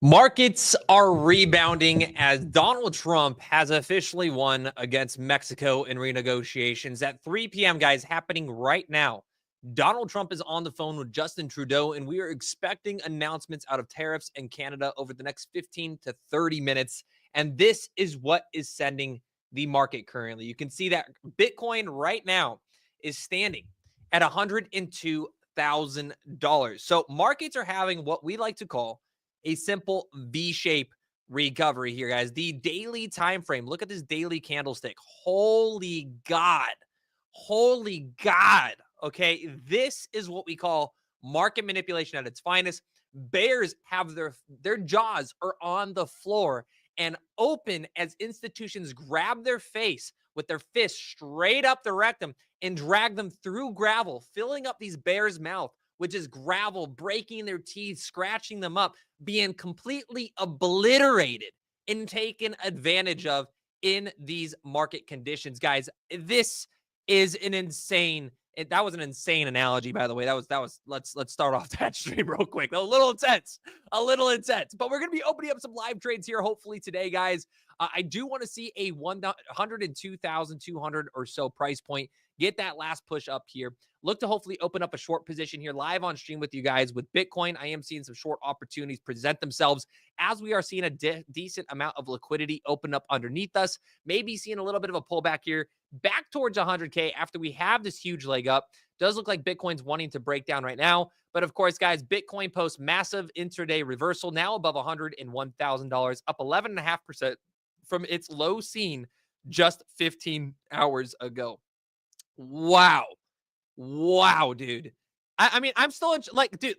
Markets are rebounding as Donald Trump has officially won against Mexico in renegotiations. At 3 p.m., guys, happening right now. Donald Trump is on the phone with Justin Trudeau, and we are expecting announcements out of tariffs in Canada over the next 15 to 30 minutes. And this is what is sending the market currently. You can see that Bitcoin right now is standing at $102,000. So markets are having what we like to call a simple V-shape recovery here, guys. The daily time frame. Look at this daily candlestick. Holy God. Holy God. Okay. This is what we call market manipulation at its finest. Bears have their jaws are on the floor and open as institutions grab their face with their fists straight up the rectum and drag them through gravel, filling up these bears' mouth, which is gravel, breaking their teeth, scratching them up, being completely obliterated and taken advantage of in these market conditions. Guys, this is an insane. That was an insane analogy, by the way. That was. Let's start off that stream real quick. A little intense, But we're gonna be opening up some live trades here, hopefully today, guys. I do want to see a 102,200 or so price point. Get that last push up here. Look to hopefully open up a short position here live on stream with you guys. With Bitcoin, I am seeing some short opportunities present themselves as we are seeing a decent amount of liquidity open up underneath us. Maybe seeing a little bit of a pullback here back towards 100K after we have this huge leg up. Does look like Bitcoin's wanting to break down right now. But of course, guys, Bitcoin posts massive intraday reversal, now above $101,000, up 11.5% from its low seen just 15 hours ago. Wow. Wow, dude. I mean, I'm still like, dude,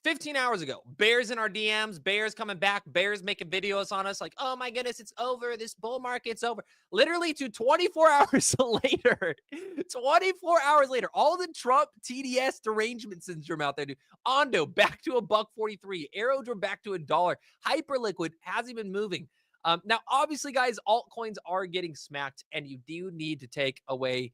15 hours ago, bears in our DMs, bears coming back, bears making videos on us like, oh my goodness, it's over. This bull market's over. Literally to 24 hours later, 24 hours later, all the Trump TDS derangement syndrome out there, dude. Ondo back to $1.43. Aerodrome back to $1. Hyperliquid hasn't been moving. Now, obviously, guys, altcoins are getting smacked, and you do need to take away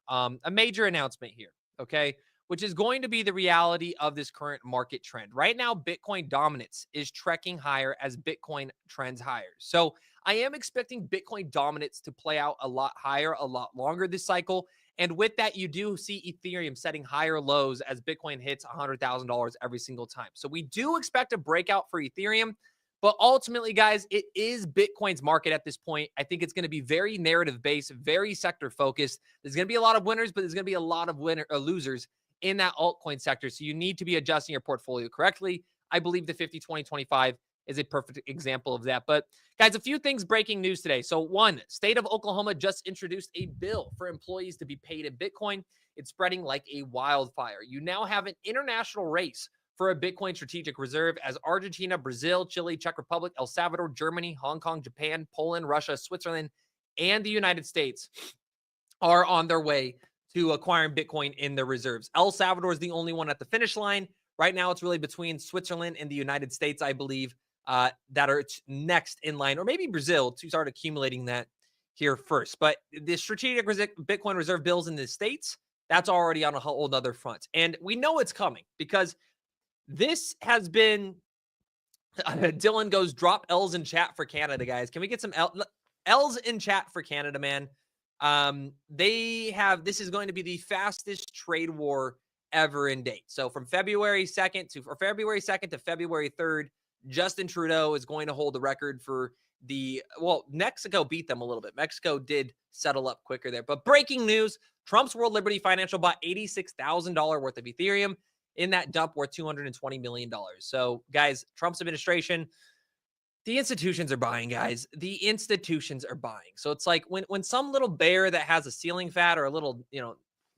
a major announcement here, okay, which is going to be the reality of this current market trend. Right now, Bitcoin dominance is trekking higher as Bitcoin trends higher. So I am expecting Bitcoin dominance to play out a lot higher, a lot longer this cycle. And with that, you do see Ethereum setting higher lows as Bitcoin hits $100,000 every single time. So we do expect a breakout for Ethereum. But ultimately, guys, it is Bitcoin's market at this point. I think it's going to be very narrative based, very sector focused. There's going to be a lot of winners, but there's going to be a lot of losers in that altcoin sector. So you need to be adjusting your portfolio correctly. I believe the 50-20-25 is a perfect example of that. But guys, a few things breaking news today. So one, state of Oklahoma just introduced a bill for employees to be paid in Bitcoin. It's spreading like a wildfire. You now have an international race for a Bitcoin strategic reserve as Argentina, Brazil, Chile, Czech Republic, El Salvador, Germany, Hong Kong, Japan, Poland, Russia, Switzerland, and the United States are on their way to acquiring Bitcoin in their reserves. El Salvador is the only one at the finish line. Right now, it's really between Switzerland and the United States, I believe, that are next in line, or maybe Brazil to start accumulating that here first. But the strategic Bitcoin reserve bills in the States, that's already on a whole other front. And we know it's coming because this has been Dylan goes, drop L's in chat for Canada, guys. Can we get some L's in chat for Canada, man? This is going to be the fastest trade war ever in date. So from February 2nd to February 3rd, Justin Trudeau is going to hold the record for Mexico beat them a little bit. Mexico did settle up quicker there. But breaking news, Trump's World Liberty Financial bought $86,000 worth of Ethereum in that dump worth $220 million. So, guys, Trump's administration, the institutions are buying, guys. The institutions are buying. So it's like when some little bear that has a ceiling fat or a little,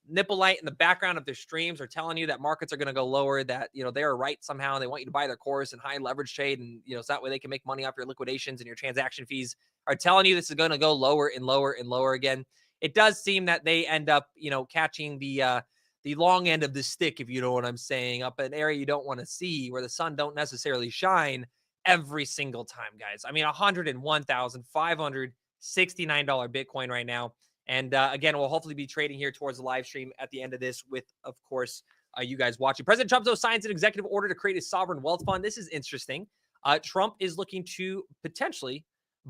nipple light in the background of their streams are telling you that markets are going to go lower, that, they are right somehow, and they want you to buy their course and high leverage trade, and, so that way they can make money off your liquidations and your transaction fees, are telling you this is going to go lower and lower and lower again. It does seem that they end up, catching the long end of the stick, if you know what I'm saying, up an area you don't want to see, where the sun don't necessarily shine every single time, guys. I mean, $101,569 Bitcoin right now. And again, we'll hopefully be trading here towards the live stream at the end of this with, of course, you guys watching. President Trump, though, signs an executive order to create a sovereign wealth fund. This is interesting. Trump is looking to potentially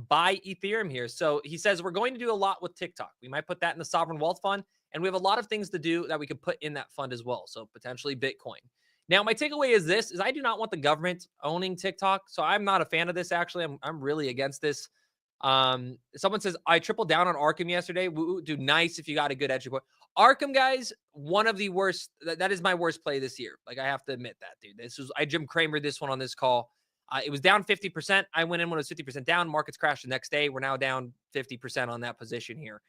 buy Ethereum here. So he says we're going to do a lot with TikTok. We might put that in the sovereign wealth fund, and we have a lot of things to do that we could put in that fund as well. So potentially Bitcoin. Now, my takeaway is this: is I do not want the government owning TikTok. So I'm not a fan of this. Actually, I'm really against this. Someone says I tripled down on Arkham yesterday. Woo, dude, nice if you got a good entry point. Arkham, guys, one of the worst. That is my worst play this year. Like, I have to admit that, dude. I Jim Cramer this one on this call. It was down 50%. I went in when it was 50% down. Markets crashed the next day. We're now down 50% on that position here.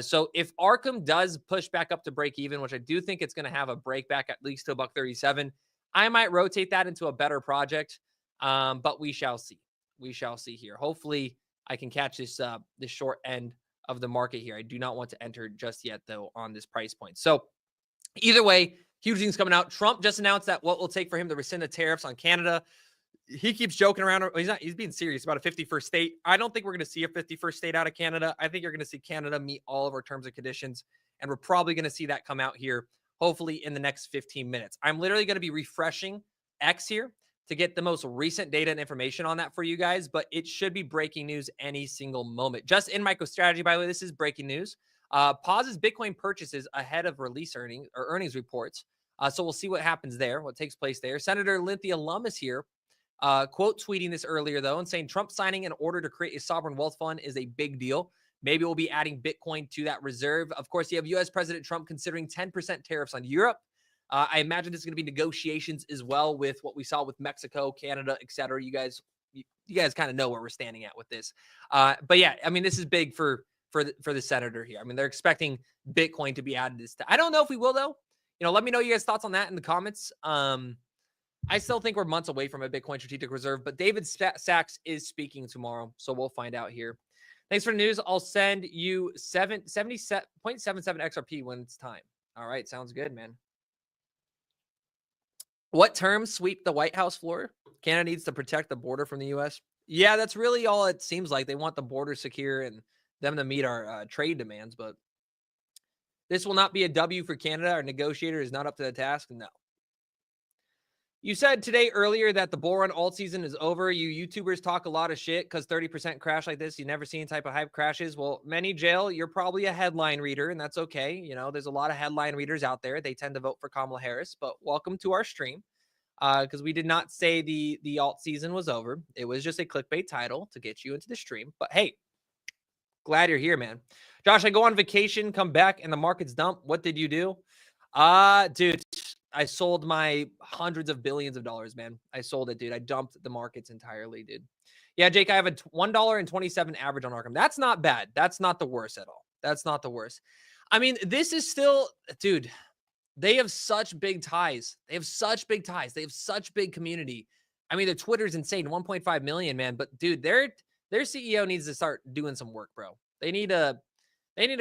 So if Arkham does push back up to break even, which I do think it's going to have a break back at least to $1.37, I might rotate that into a better project. But we shall see. We shall see here. Hopefully, I can catch this short end of the market here. I do not want to enter just yet, though, on this price point. So either way, huge things coming out. Trump just announced that what will take for him to rescind the tariffs on Canada. He keeps joking around. He's being serious about a 51st state. I don't think we're going to see a 51st state out of Canada. I think you're going to see Canada meet all of our terms and conditions, and we're probably going to see that come out here, hopefully in the next 15 minutes. I'm literally going to be refreshing X here to get the most recent data and information on that for you guys, but it should be breaking news any single moment. Just in MicroStrategy, by the way, this is breaking news. Pauses Bitcoin purchases ahead of release earnings reports. So we'll see what happens there, what takes place there. Senator Lindsey Alum is here. Quote tweeting this earlier, though, and saying Trump signing an order to create a sovereign wealth fund is a big deal. Maybe we'll be adding Bitcoin to that reserve. Of course, you have U.S. President Trump considering 10% tariffs on Europe. I imagine there's going to be negotiations as well with what we saw with Mexico, Canada, et cetera. You guys kind of know where we're standing at with this. But yeah, I mean, this is big for the senator here. I mean, they're expecting Bitcoin to be added this time. I don't know if we will, though. Let me know you guys' thoughts on that in the comments. I still think we're months away from a Bitcoin strategic reserve, but David Sachs is speaking tomorrow, so we'll find out here. Thanks for the news. I'll send you 77.77 XRP when it's time. All right, sounds good, man. What terms sweep the White House floor? Canada needs to protect the border from the U.S. Yeah, that's really all it seems like. They want the border secure and them to meet our trade demands, but this will not be a W for Canada. Our negotiator is not up to the task. No. You said today earlier that the bull run alt season is over. You YouTubers talk a lot of shit because 30% crash like this. You never seen type of hype crashes. Well, many jail, you're probably a headline reader, and that's okay. There's a lot of headline readers out there. They tend to vote for Kamala Harris, but welcome to our stream because we did not say the alt season was over. It was just a clickbait title to get you into the stream. But hey, glad you're here, man. Josh, I go on vacation, come back, and the market's dump. What did you do? Dude, I sold my hundreds of billions of dollars, man. I sold it, dude. I dumped the markets entirely, dude. Yeah, Jake, I have a $1.27 average on Arkham. That's not bad. That's not the worst at all. That's not the worst. I mean, this is still, dude, they have such big ties. They have such big community. I mean, their Twitter's insane, 1.5 million, man. But dude, their CEO needs to start doing some work, bro. They need to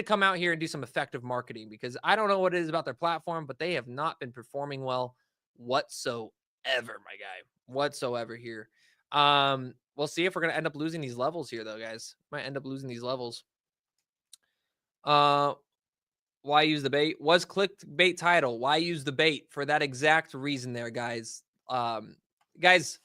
come out here and do some effective marketing because I don't know what it is about their platform, but they have not been performing well whatsoever, my guy. Whatsoever here. We'll see if we're going to end up losing these levels here, though, guys. Might end up losing these levels. Why use the bait? Was clickbait title. Why use the bait? For that exact reason there, guys. Guys,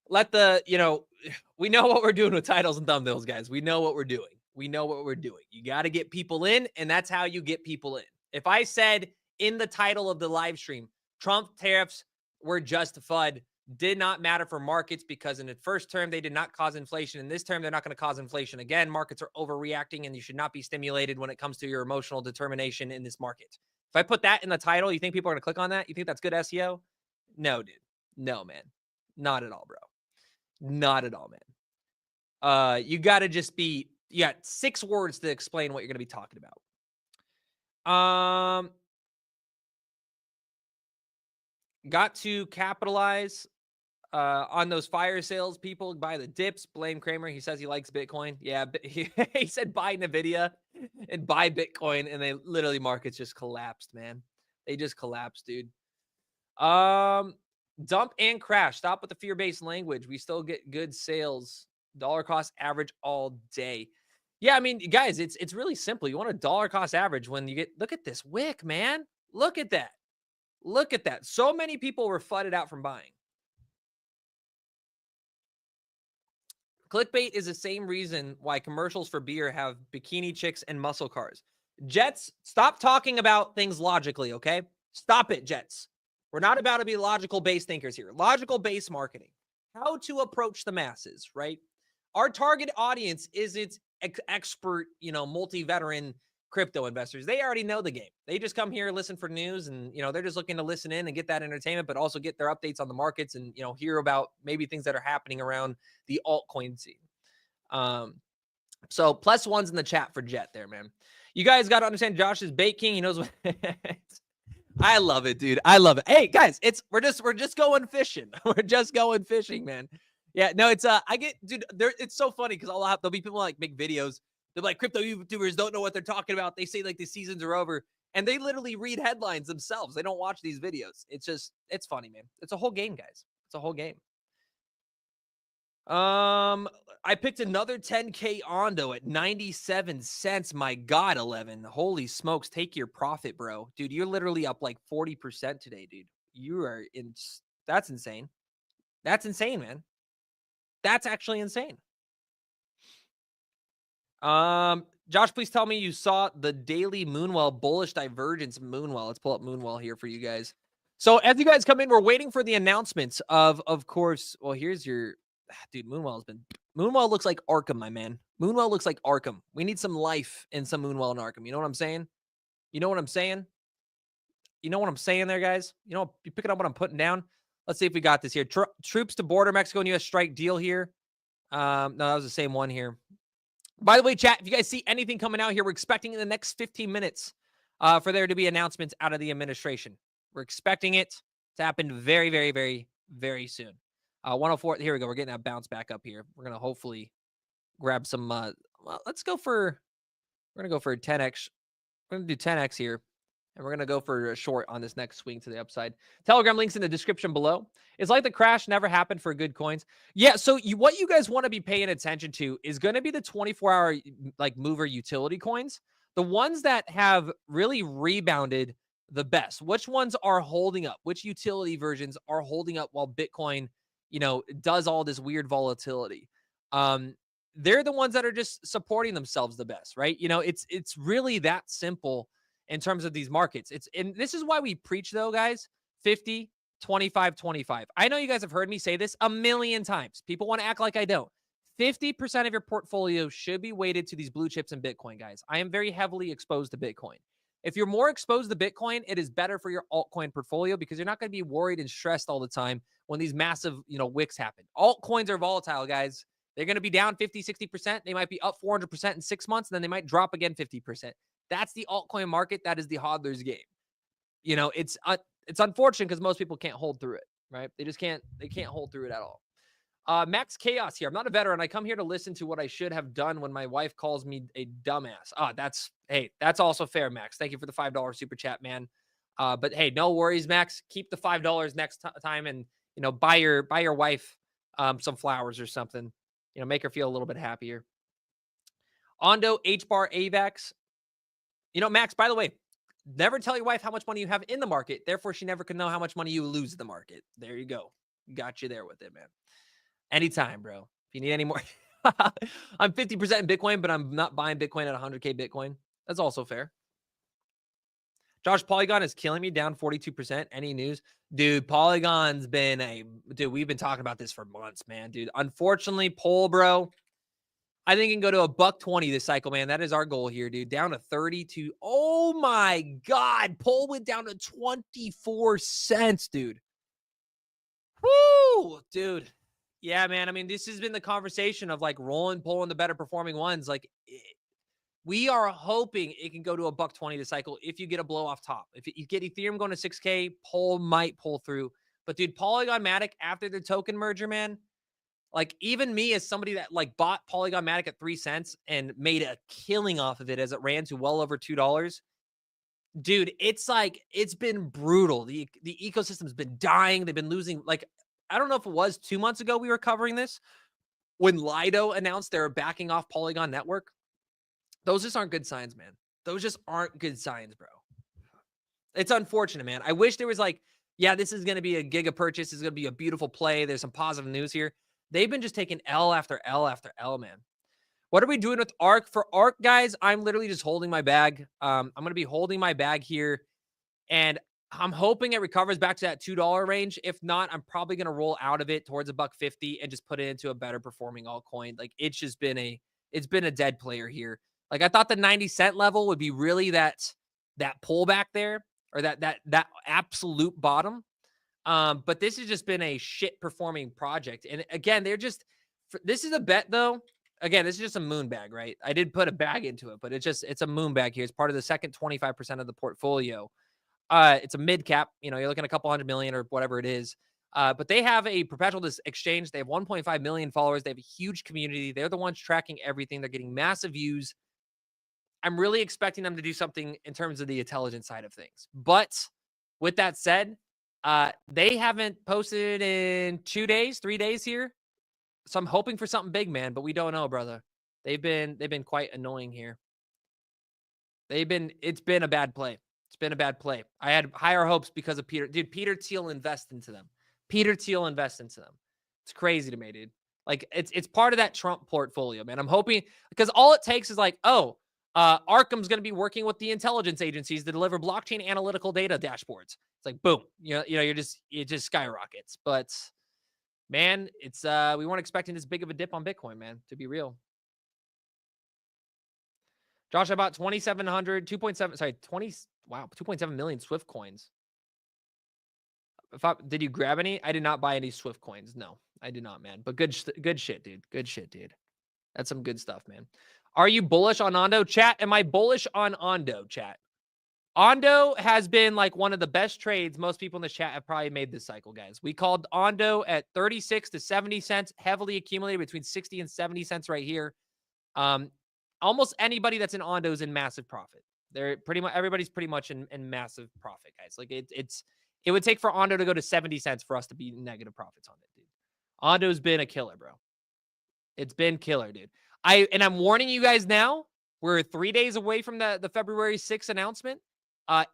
we know what we're doing with titles and thumbnails, guys. We know what we're doing. You got to get people in, and that's how you get people in. If I said in the title of the live stream, Trump tariffs were just FUD, did not matter for markets because in the first term, they did not cause inflation. In this term, they're not going to cause inflation again. Markets are overreacting, and you should not be stimulated when it comes to your emotional determination in this market. If I put that in the title, you think people are going to click on that? You think that's good SEO? No, dude. No, man. Not at all, bro. Not at all, man. You got to just be... You got 6 words to explain what you're going to be talking about. Got to capitalize on those fire sales. People buy the dips. Blame Kramer. He says he likes Bitcoin. Yeah, he said buy NVIDIA and buy Bitcoin, and they literally markets just collapsed, man. They just collapsed, dude. Dump and crash. Stop with the fear-based language. We still get good sales. Dollar cost average all day. Yeah, I mean, guys, it's really simple. You want a dollar cost average when you get, look at this wick, man. Look at that. Look at that. So many people were flooded out from buying. Clickbait is the same reason why commercials for beer have bikini chicks and muscle cars. Jets, stop talking about things logically, okay? Stop it, Jets. We're not about to be logical base thinkers here. Logical base marketing. How to approach the masses, right? Our target audience isn't expert, multi-veteran crypto investors. They already know the game. They just come here, listen for news, and they're just looking to listen in and get that entertainment, but also get their updates on the markets and hear about maybe things that are happening around the altcoin scene. So plus ones in the chat for Jet there, man. You guys got to understand Josh is bait king. He knows what. I love it, dude. I love it. Hey guys, we're just going fishing. We're just going fishing, man. Yeah, no, it's I get, dude. It's so funny because there'll be people like make videos. They're like, crypto YouTubers don't know what they're talking about. They say like the seasons are over, and they literally read headlines themselves. They don't watch these videos. It's funny, man. It's a whole game, guys. It's a whole game. I picked another 10K Ondo at 97 cents. My God, 11. Holy smokes. Take your profit, bro. Dude, you're literally up like 40% today, dude. You are in. That's insane. That's insane, man. That's actually insane. Josh, please tell me you saw the daily Moonwell bullish divergence Moonwell. Let's pull up Moonwell here for you guys. So as you guys come in, we're waiting for the announcements of course. Well, here's your dude. Moonwell looks like Arkham, my man. Moonwell looks like Arkham. We need some life in some Moonwell and Arkham. You know what I'm saying? You know what I'm saying? You know what I'm saying there, guys? You picking up what I'm putting down? Let's see if we got this here. Troops to border Mexico and U.S. strike deal here. No, that was the same one here. By the way, chat, if you guys see anything coming out here, we're expecting in the next 15 minutes for there to be announcements out of the administration. We're expecting it to happen very, very, very, very soon. 104. Here we go. We're getting that bounce back up here. We're going to hopefully grab some. We're going to go for 10x. We're going to do 10x here. And we're going to go for a short on this next swing to the upside. Telegram links in the description below. It's like the crash never happened for good coins. Yeah, so what you guys want to be paying attention to is going to be the 24-hour like mover utility coins. The ones that have really rebounded the best. Which ones are holding up? Which utility versions are holding up while Bitcoin, does all this weird volatility? They're the ones that are just supporting themselves the best, right? It's really that simple. In terms of these markets, and this is why we preach though, guys, 50, 25, 25. I know you guys have heard me say this a million times. People want to act like I don't. 50% of your portfolio should be weighted to these blue chips and Bitcoin, guys. I am very heavily exposed to Bitcoin. If you're more exposed to Bitcoin, it is better for your altcoin portfolio because you're not going to be worried and stressed all the time when these massive, wicks happen. Altcoins are volatile, guys. They're going to be down 50, 60%. They might be up 400% in 6 months, and then they might drop again 50%. That's the altcoin market. That is the hodler's game. It's unfortunate because most people can't hold through it, right? They can't hold through it at all. Max Chaos here. I'm not a veteran. I come here to listen to what I should have done when my wife calls me a dumbass. That's also fair, Max. Thank you for the $5 super chat, man. But hey, no worries, Max. Keep the $5 next time and, buy your wife some flowers or something. Make her feel a little bit happier. Ondo, H-bar, AVAX. Max, by the way, never tell your wife how much money you have in the market. Therefore, she never can know how much money you lose in the market. There you go. Got you there with it, man. Anytime, bro. If you need any more. I'm 50% in Bitcoin, but I'm not buying Bitcoin at 100K Bitcoin. That's also fair. Josh, Polygon is killing me, down 42%. Any news? Dude, Polygon's been we've been talking about this for months, man. Dude, unfortunately, Pol, bro, I think it can go to $1.20 this cycle, man. That is our goal here, dude. Down to 32. Oh my God. Pol went down to 24 cents, dude. Woo, dude. Yeah, man. I mean, this has been the conversation of like rolling, pulling the better performing ones. Like we are hoping it can go to $1.20 this cycle if you get a blow off top. If you get Ethereum going to 6K, Pol might pull through. But dude, Polygon Matic after the token merger, man. Like even me as somebody that like bought Polygon Matic at 3 cents and made a killing off of it as it ran to well over $2. Dude, it's been brutal. The ecosystem's been dying. They've been losing. Like, I don't know if it was 2 months ago we were covering this when Lido announced they were backing off Polygon Network. Those just aren't good signs, man. Those just aren't good signs, bro. It's unfortunate, man. I wish there was like, yeah, this is going to be a giga purchase. It's going to be a beautiful play. There's some positive news here. They've been just taking L after L after L, man. What are we doing with ARK? For ARK, guys, I'm literally just holding my bag. I'm going to be holding my bag here, and I'm hoping it recovers back to that $2 range. If not, I'm probably going to roll out of it towards $1.50 and just put it into a better performing altcoin. Like, it's just been a dead player here. Like, I thought the 90 cent level would be really that pullback there, or that absolute bottom. But this has just been a shit performing project. And again, this is a bet though. Again, this is just a moon bag, right? I did put a bag into it, but it's a moon bag here. It's part of the second 25% of the portfolio. It's a mid cap, you're looking at a couple hundred million or whatever it is. But they have a perpetual exchange. They have 1.5 million followers. They have a huge community. They're the ones tracking everything. They're getting massive views. I'm really expecting them to do something in terms of the intelligence side of things. But with that said, they haven't posted in 2 days, 3 days here. So I'm hoping for something big, man, but we don't know, brother. They've been quite annoying here. It's been a bad play. It's been a bad play. I had higher hopes because of Peter. Dude, Peter Thiel invests into them. It's crazy to me, dude. Like, it's part of that Trump portfolio, man. I'm hoping, because all it takes is like, Arkham's going to be working with the intelligence agencies to deliver blockchain analytical data dashboards. It's like, boom, it just skyrockets. But man, we weren't expecting this big of a dip on Bitcoin, man, to be real. Josh, I bought 2.7 million Swift coins. Did you grab any? I did not buy any Swift coins. No, I did not, man. But good shit, dude. Good shit, dude. That's some good stuff, man. Are you bullish on Ondo? Chat, am I bullish on Ondo, chat? Ondo has been like one of the best trades most people in the chat have probably made this cycle, guys. We called Ondo at 36 to 70 cents, heavily accumulated between 60 and 70 cents right here. Almost anybody that's in Ondo is in massive profit. Everybody's pretty much in massive profit, guys. Like, it would take for Ondo to go to 70 cents for us to be negative profits on it, dude. Ondo's been a killer, bro. It's been killer, dude. I'm warning you guys now, we're 3 days away from the February 6th announcement.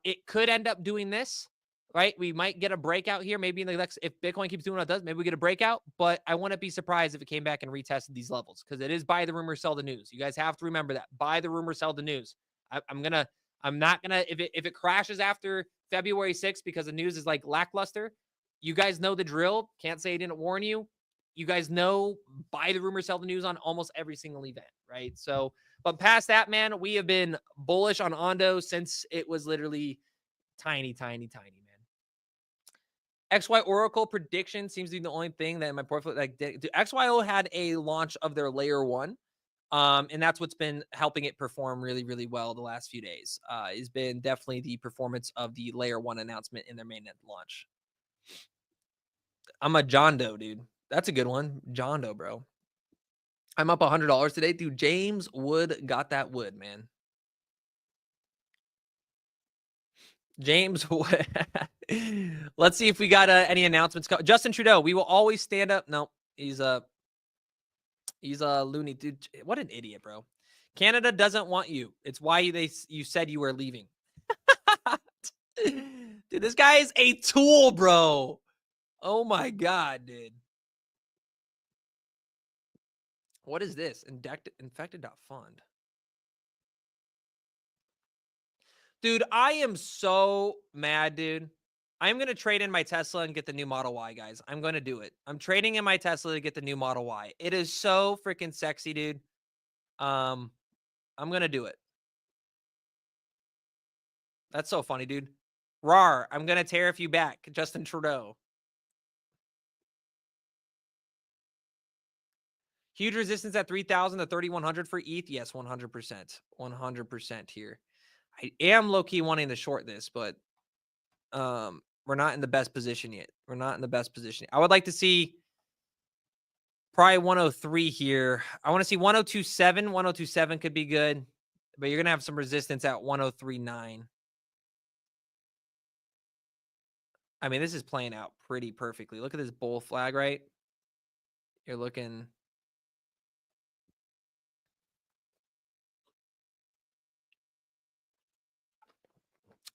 It could end up doing this, right? We might get a breakout here. Maybe in the next, if Bitcoin keeps doing what it does, maybe we get a breakout, but I wouldn't be surprised if it came back and retested these levels, because it is buy the rumor, sell the news. You guys have to remember that. Buy the rumor, sell the news. I'm not gonna, if it crashes after February 6th because the news is like lackluster, you guys know the drill. Can't say I didn't warn you. You guys know, buy the rumor, sell the news on almost every single event, right? So, but past that, man, we have been bullish on Ondo since it was literally tiny, man. XY Oracle prediction seems to be the only thing that in my portfolio, like, XYO had a launch of their layer 1. And that's what's been helping it perform really, really well the last few days. Has been definitely the performance of the layer 1 announcement in their mainnet launch. I'm a John Doe, dude. That's a good one. John Doe, bro. I'm up $100 today. Dude, James Wood got that wood, man. James Wood. Let's see if we got any announcements. Justin Trudeau, we will always stand up. No, he's a loony dude. What an idiot, bro. Canada doesn't want you. It's why you said you were leaving. Dude, this guy is a tool, bro. Oh my God, dude. What is this? Infected.fund. Dude, I am so mad, dude. I'm going to trade in my Tesla and get the new Model Y, guys. I'm going to do it. I'm trading in my Tesla to get the new Model Y. It is so freaking sexy, dude. I'm going to do it. That's so funny, dude. Rar, I'm going to tariff you back, Justin Trudeau. Huge resistance at 3,000 to 3,100 for ETH. Yes, 100%. 100% here. I am low-key wanting to short this, but we're not in the best position yet. I would like to see probably 103 here. I want to see 102.7. 102.7 could be good, but you're going to have some resistance at 103.9. I mean, this is playing out pretty perfectly. Look at this bull flag, right? You're looking...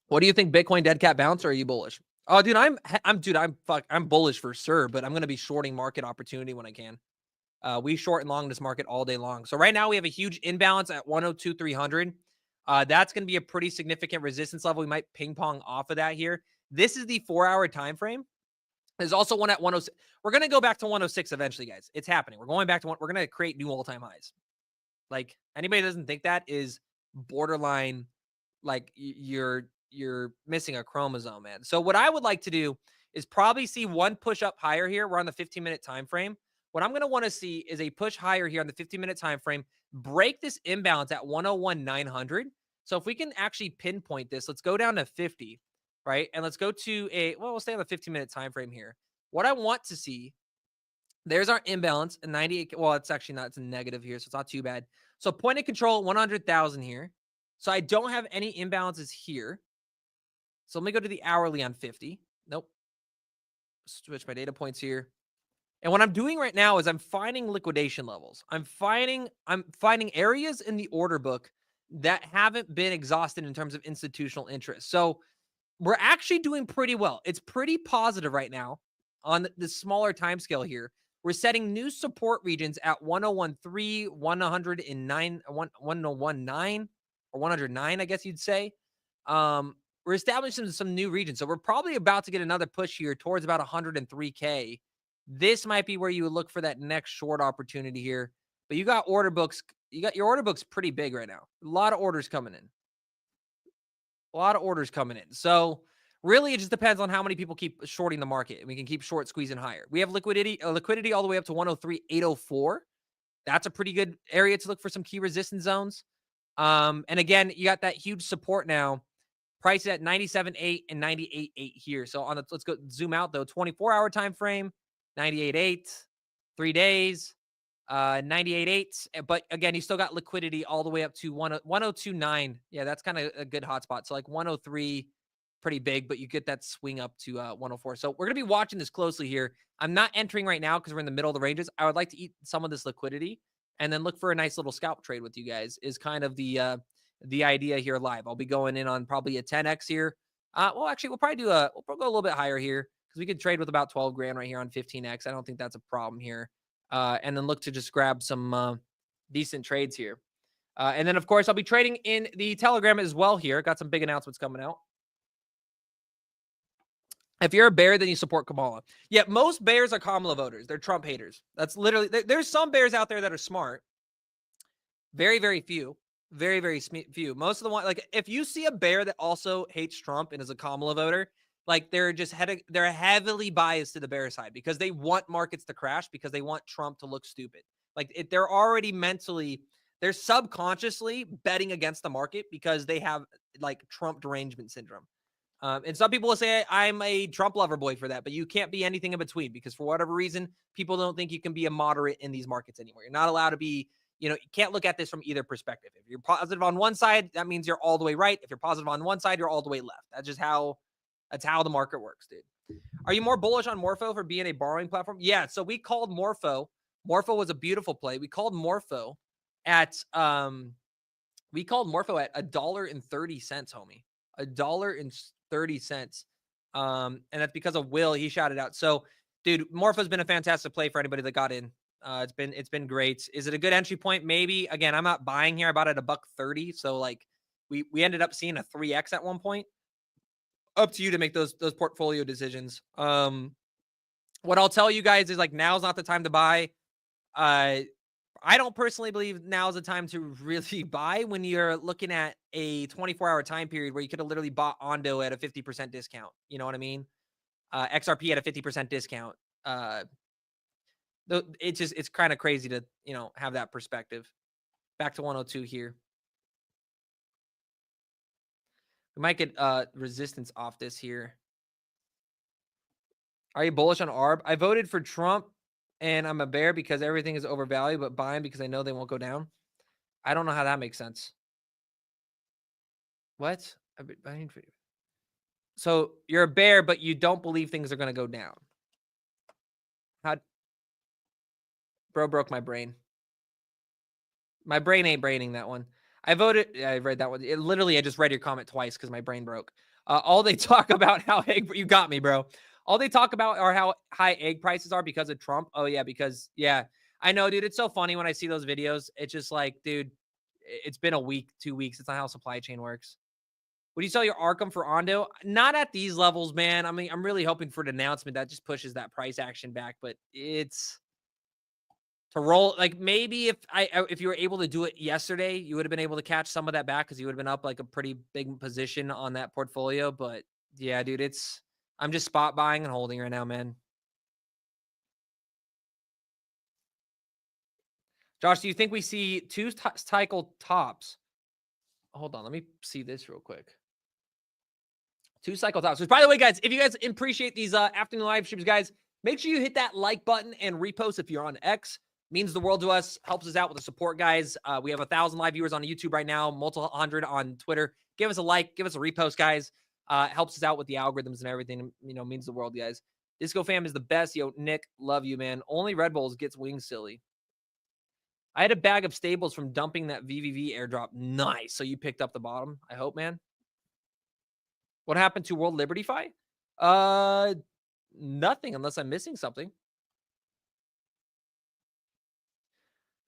What do you think, Bitcoin dead cat bounce, or are you bullish? Oh, dude, I'm bullish for sure, but I'm going to be shorting market opportunity when I can. We short and long this market all day long. So right now we have a huge imbalance at 102,300. That's going to be a pretty significant resistance level. We might ping pong off of that here. This is the 4-hour time frame. There's also one at 106. We're going to go back to 106 eventually, guys. It's happening. We're going back to one. We're going to create new all-time highs. Like, anybody that doesn't think that is borderline, like, you're missing a chromosome, man. So what I would like to do is probably see one push up higher here. We're on the 15-minute time frame. What I'm going to want to see is a push higher here on the 15-minute time frame, break this imbalance at 101,900. So if we can actually pinpoint this, let's go down to 50, right? And let's go to we'll stay on the 15-minute time frame here. What I want to see, there's our imbalance, a 98. Well, it's actually not, it's a negative here, so it's not too bad. So point of control, 100,000 here. So I don't have any imbalances here. So let me go to the hourly on 50. Nope. Switch my data points here. And what I'm doing right now is I'm finding liquidation levels. I'm finding areas in the order book that haven't been exhausted in terms of institutional interest. So we're actually doing pretty well. It's pretty positive right now on the smaller time scale here. We're setting new support regions at 101.3, 109, 1019, or 109, I guess you'd say. We're establishing some new regions. So we're probably about to get another push here towards about 103K. This might be where you would look for that next short opportunity here. But you got order books. You got your order books pretty big right now. A lot of orders coming in. So really, it just depends on how many people keep shorting the market. And we can keep short squeezing higher. We have liquidity all the way up to 103,804. That's a pretty good area to look for some key resistance zones. And again, you got that huge support now. Price at 97.8 and 98.8 here. So let's go zoom out though. 24-hour time frame, 98.8, 3 days, 98.8. But again, you still got liquidity all the way up to 102.9. Yeah, that's kind of a good hotspot. So like 103, pretty big, but you get that swing up to 104. So we're gonna be watching this closely here. I'm not entering right now because we're in the middle of the ranges. I would like to eat some of this liquidity and then look for a nice little scalp trade with you guys. Is kind of the idea here live. I'll be going in on probably a 10x here. Well, actually, we'll probably go a little bit higher here because we could trade with about 12 grand right here on 15x. I don't think that's a problem here. And then look to just grab some decent trades here. And then, of course, I'll be trading in the Telegram as well here. Got some big announcements coming out. If you're a bear, then you support Kamala. Yeah, most bears are Kamala voters. They're Trump haters. That's literally, there's some bears out there that are smart. Very, very few. Very, very few. Most of the one, like, if you see a bear that also hates Trump and is a Kamala voter, like, they're heavily biased to the bear side because they want markets to crash because they want Trump to look stupid. Like, they're already they're subconsciously betting against the market because they have like Trump derangement syndrome. And some people will say I'm a Trump lover boy for that, but you can't be anything in between because for whatever reason, people don't think you can be a moderate in these markets anymore. You're not allowed to be, you can't look at this from either perspective. If you're positive on one side, that means you're all the way right. If you're positive on one side, you're all the way left. That's how the market works, dude. Are you more bullish on Morpho for being a borrowing platform? Yeah. So we called Morpho. Morpho was a beautiful play. We called Morpho at $1.30, homie. $1.30. And that's because of Will. He shouted out. So, dude, Morpho's been a fantastic play for anybody that got in. It's been great. Is it a good entry point? Maybe. Again, I'm not buying here. I bought it at $1.30. So like we ended up seeing a 3x at one point. Up to you to make those portfolio decisions. What I'll tell you guys is like now's not the time to buy. I don't personally believe now is the time to really buy when you're looking at a 24-hour time period where you could have literally bought Ondo at a 50% discount. You know what I mean? XRP at a 50% discount. It's kind of crazy to, have that perspective. Back to 102 here. We might get resistance off this here. Are you bullish on ARB? I voted for Trump. And I'm a bear because everything is overvalued, but buying because I know they won't go down. I don't know how that makes sense. What? So you're a bear, but you don't believe things are going to go down. Bro broke my brain. My brain ain't braining that one. I read that one. I just read your comment twice because my brain broke. All they talk about you got me, bro. All they talk about are how high egg prices are because of Trump. Oh, yeah, because, yeah. I know, dude. It's so funny when I see those videos. It's just like, dude, it's been a week, 2 weeks. It's not how supply chain works. Would you sell your Arkham for Ondo? Not at these levels, man. I mean, I'm really hoping for an announcement that just pushes that price action back, but it's to roll. Like maybe if you were able to do it yesterday, you would have been able to catch some of that back because you would have been up like a pretty big position on that portfolio. But yeah, dude, I'm just spot buying and holding right now, man. Josh, do you think we see two cycle tops? Hold on, let me see this real quick. 2 cycle tops. Which, by the way, guys, if you guys appreciate these afternoon live streams, guys, make sure you hit that like button and repost if you're on X. Means the world to us. Helps us out with the support, guys. We have 1,000 live viewers on YouTube right now, multiple hundred on Twitter. Give us a like, give us a repost, guys. Helps us out with the algorithms and everything. You know, means the world, guys. Disco fam is the best. Yo, Nick, love you, man. Only Red Bulls gets wings silly. I had a bag of stables from dumping that VVV airdrop. Nice. So you picked up the bottom, I hope, man. What happened to World Liberty Fi? Nothing unless I'm missing something.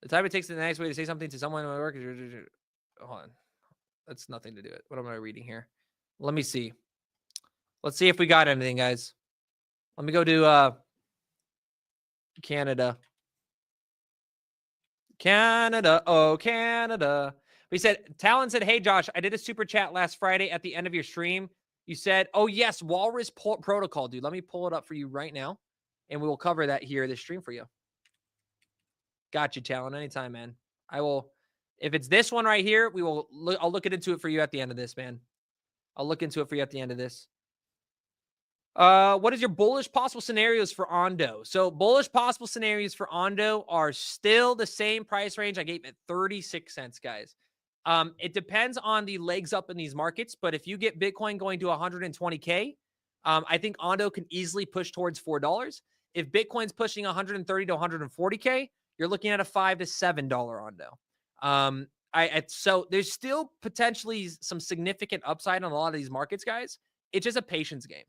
The time it takes the nice way to say something to someone in my work is... Hold on. That's nothing to do it. What am I reading here? Let me see. Let's see if we got anything, guys. Let me go to Canada. Canada. Oh, Canada. We said, Talon said, hey, Josh, I did a super chat last Friday at the end of your stream. You said, oh, yes, Walrus Protocol, dude. Let me pull it up for you right now, and we will cover that here, this stream for you. Got you, Talon. Anytime, man. I will. If it's this one right here, I'll look into it for you at the end of this, man. I'll look into it for you at the end of this. What is your bullish possible scenarios for Ondo? So bullish possible scenarios for Ondo are still the same price range I gave at 36 cents, guys. It depends on the legs up in these markets, but if you get Bitcoin going to 120K, I think Ondo can easily push towards $4. If Bitcoin's pushing 130 to 140K, you're looking at a $5 to $7 Ondo. So there's still potentially some significant upside on a lot of these markets, guys. It's just a patience game.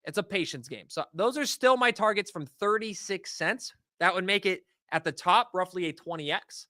It's a patience game. So those are still my targets from 36 cents. That would make it at the top roughly a 20x.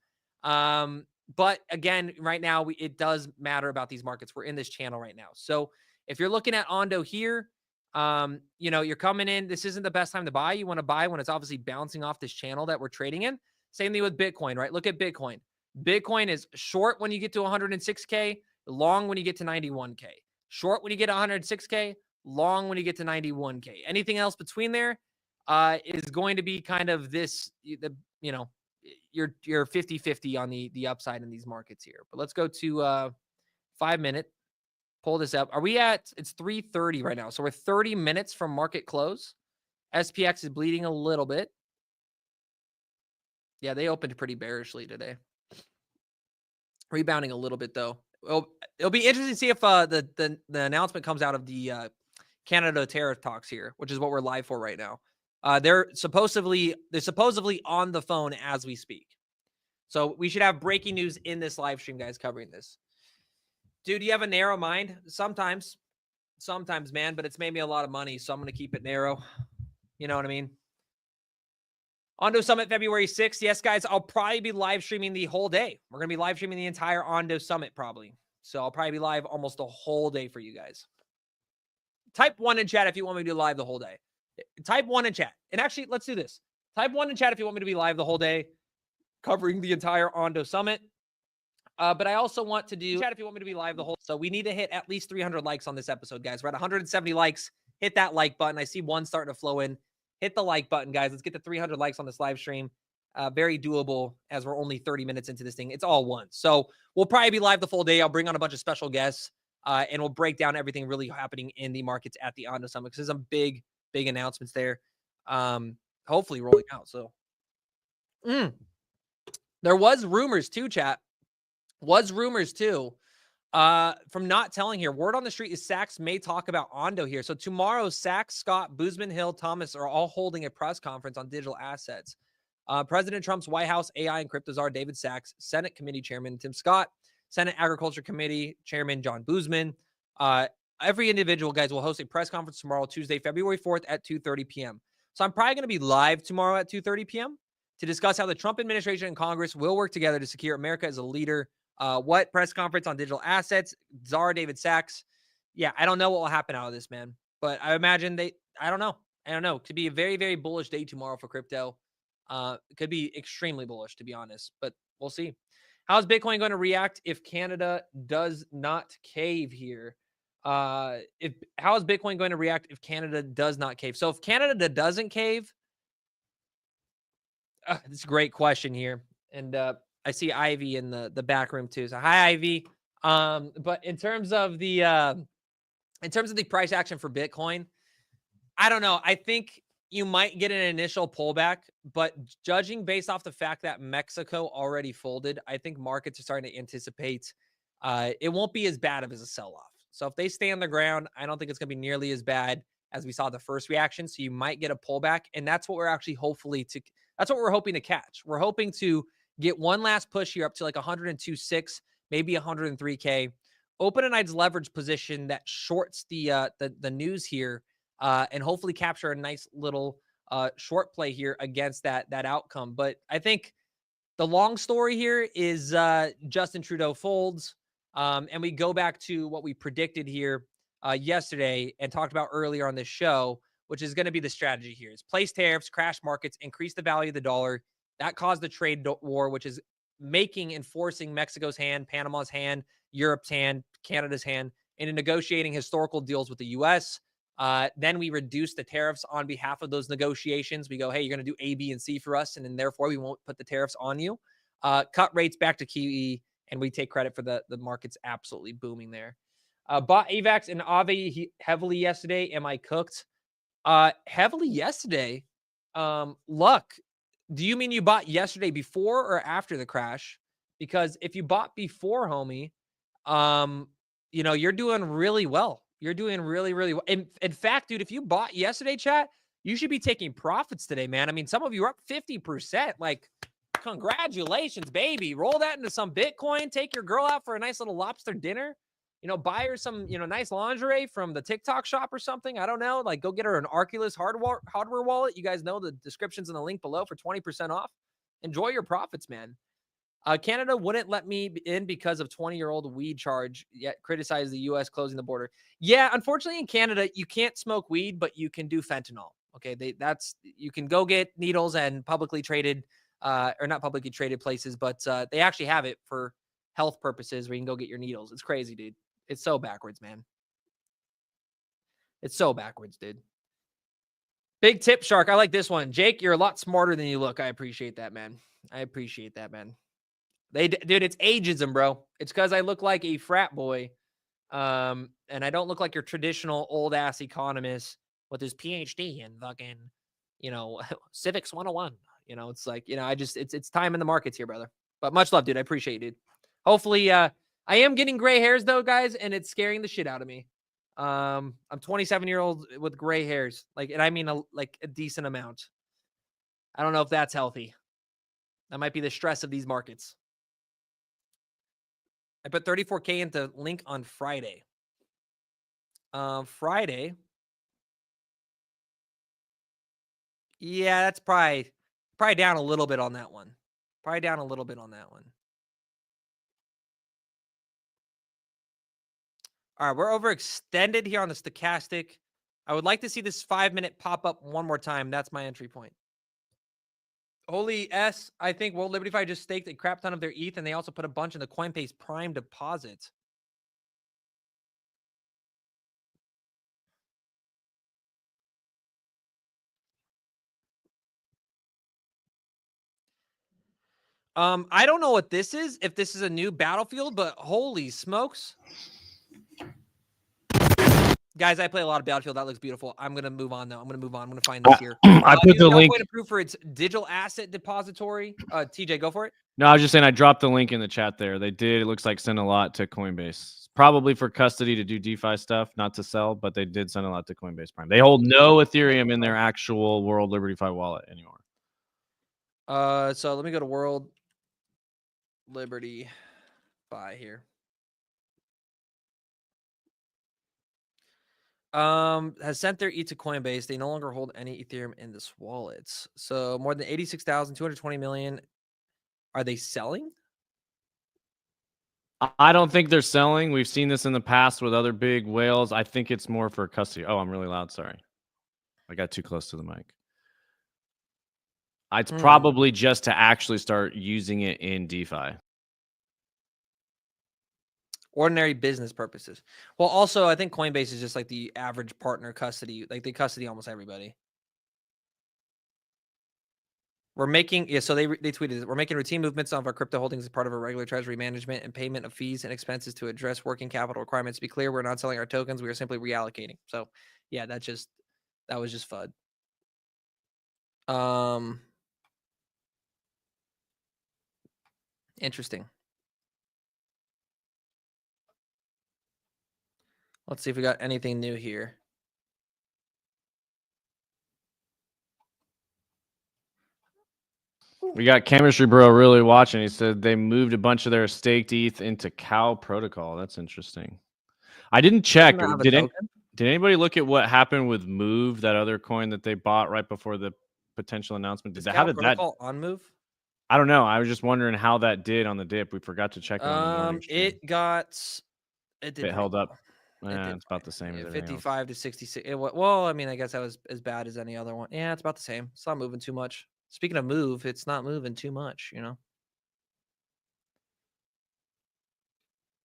But again, right now, it does matter about these markets. We're in this channel right now. So if you're looking at Ondo here, you know, you're coming in. This isn't the best time to buy. You want to buy when it's obviously bouncing off this channel that we're trading in. Same thing with Bitcoin, right? Look at Bitcoin. Bitcoin is short when you get to 106K, long when you get to 91K. Short when you get 106K, long when you get to 91K. Anything else between there is going to be kind of this, you know, you're 50-50 on the upside in these markets here. But let's go to 5 minute. Pull this up. It's 3:30 right now. So we're 30 minutes from market close. SPX is bleeding a little bit. Yeah, they opened pretty bearishly today. Rebounding a little bit though. It'll be interesting to see if the announcement comes out of the Canada tariff talks here, which is what we're live for right now. They're supposedly on the phone as we speak. So we should have breaking news in this live stream, guys, covering this. Dude, you have a narrow mind? Sometimes, man, but it's made me a lot of money, so I'm going to keep it narrow. You know what I mean? Ondo Summit, February 6th. Yes, guys, I'll probably be live streaming the whole day. We're going to be live streaming the entire Ondo Summit probably. So I'll probably be live almost the whole day for you guys. Type 1 in chat if you want me to do live the whole day. Type 1 in chat. And actually, let's do this. Type 1 in chat if you want me to be live the whole day, covering the entire Ondo Summit. But I also want to do chat if you want me to be live the whole. So we need to hit at least 300 likes on this episode, guys. We're at 170 likes. Hit that like button. I see one starting to flow in. Hit the like button, guys. Let's get to 300 likes on this live stream. Very doable as we're only 30 minutes into this thing. It's all one. So we'll probably be live the full day. I'll bring on a bunch of special guests and we'll break down everything really happening in the markets at the Ondo Summit because there's some big announcements there. Hopefully rolling out. So there was rumors too, chat. From not telling here. Word on the street is Sachs may talk about Ondo here. So tomorrow, Sachs, Scott, Boozman, Hill, Thomas are all holding a press conference on digital assets. President Trump's White House AI and crypto czar David Sachs, Senate Committee Chairman Tim Scott, Senate Agriculture Committee Chairman John Boozman. Every individual, guys, will host a press conference tomorrow, Tuesday, February 4th at 2:30 p.m. So I'm probably going to be live tomorrow at 2:30 p.m. to discuss how the Trump administration and Congress will work together to secure America as a leader. What press conference on digital assets? Czar David Sachs. Yeah, I don't know what will happen out of this, man. But I imagine I don't know. I don't know. Could be a very, very bullish day tomorrow for crypto. It could be extremely bullish, to be honest, but we'll see. How's Bitcoin going to react if Canada does not cave here? How is Bitcoin going to react if Canada does not cave? So if Canada doesn't cave, it's a great question here. And I see Ivy in the back room too. So hi, Ivy. But in terms of the price action for Bitcoin, I don't know. I think you might get an initial pullback, but judging based off the fact that Mexico already folded, I think markets are starting to anticipate it won't be as bad of as a sell-off. So if they stay on the ground, I don't think it's going to be nearly as bad as we saw the first reaction. So you might get a pullback, and that's what we're actually that's what we're hoping to catch. We're hoping to get one last push here up to like 102.6, maybe 103K. Open a nice leverage position that shorts the news here. And hopefully capture a nice little short play here against that outcome. But I think the long story here is Justin Trudeau folds, and we go back to what we predicted here yesterday and talked about earlier on this show, which is going to be the strategy here: is place tariffs, crash markets, increase the value of the dollar. That caused the trade war, which is making and forcing Mexico's hand, Panama's hand, Europe's hand, Canada's hand into negotiating historical deals with the U.S. Then we reduce the tariffs on behalf of those negotiations. We go, hey, you're going to do A, B, and C for us, and then therefore we won't put the tariffs on you. Cut rates back to QE, and we take credit for the market's absolutely booming there. Bought AVAX and Aave heavily yesterday. Am I cooked? Heavily yesterday. Luck. Do you mean you bought yesterday before or after the crash? Because if you bought before, homie, you're doing really well. You're doing really, really well. In fact, dude, if you bought yesterday, chat, you should be taking profits today, man. I mean, some of you are up 50%. Like, congratulations, baby. Roll that into some Bitcoin. Take your girl out for a nice little lobster dinner. Buy her some, nice lingerie from the TikTok shop or something. I don't know. Like, go get her an Arculus hardware wallet. You guys know the description's in the link below for 20% off. Enjoy your profits, man. Canada wouldn't let me in because of 20-year-old weed charge, yet criticize the U.S. closing the border. Yeah, unfortunately in Canada, you can't smoke weed, but you can do fentanyl. Okay, you can go get needles and publicly traded, or not publicly traded places, but they actually have it for health purposes where you can go get your needles. It's crazy, dude. It's so backwards, man. It's so backwards, dude. Big tip, Shark. I like this one. Jake, you're a lot smarter than you look. I appreciate that, man. Dude, it's ageism, bro. It's because I look like a frat boy. And I don't look like your traditional old ass economist with his PhD in fucking, civics 101. It's like, it's time in the markets here, brother. But much love, dude. I appreciate you, dude. Hopefully, I am getting gray hairs though, guys, and it's scaring the shit out of me. I'm 27-year-old with gray hairs, and I mean a decent amount. I don't know if that's healthy. That might be the stress of these markets. I put 34K into Link on Friday. Friday. Yeah, that's probably down a little bit on that one. All right, we're overextended here on the stochastic. I would like to see this 5-minute pop up one more time. That's my entry point. Holy S, I think World Liberty just staked a crap ton of their ETH, and they also put a bunch in the Coinbase Prime deposit. I don't know what this is, if this is a new battlefield, but holy smokes. Guys, I play a lot of Battlefield. That looks beautiful. I'm going to move on, though. I'm going to find this here. I put the link. Approved for its digital asset depository. TJ, go for it. No, I was just saying I dropped the link in the chat there. They did, it looks like, send a lot to Coinbase. Probably for custody to do DeFi stuff, not to sell, but they did send a lot to Coinbase Prime. They hold no Ethereum in their actual World Liberty Fi wallet anymore. So let me go to World Liberty Fi here. has sent their ETH to Coinbase. They no longer hold any Ethereum in this wallets. So more than 86,220 million. Are they selling? I don't think they're selling. We've seen this in the past with other big whales. I think it's more for custody. Oh, I'm really loud. Sorry. I got too close to the mic. It's probably just to actually start using it in DeFi. Ordinary business purposes. Well, also, I think Coinbase is just like the average partner custody. Like they custody almost everybody. We're making, yeah, so they tweeted it. We're making routine movements of our crypto holdings as part of our regular treasury management and payment of fees and expenses to address working capital requirements. To be clear, we're not selling our tokens. We are simply reallocating. So yeah, that was just FUD. Interesting. Let's see if we got anything new here. We got Chemistry Bro really watching. He said they moved a bunch of their staked ETH into Cow Protocol. That's interesting. I didn't check. Did anybody look at what happened with Move, that other coin that they bought right before the potential announcement? How did that on Move? I don't know. I was just wondering how that did on the dip. We forgot to check it on the morning stream. It held up. It's about the same as 55 to 66. Well, I mean, I guess that was as bad as any other one. Yeah, it's about the same. It's not moving too much. Speaking of move, it's not moving too much, you know.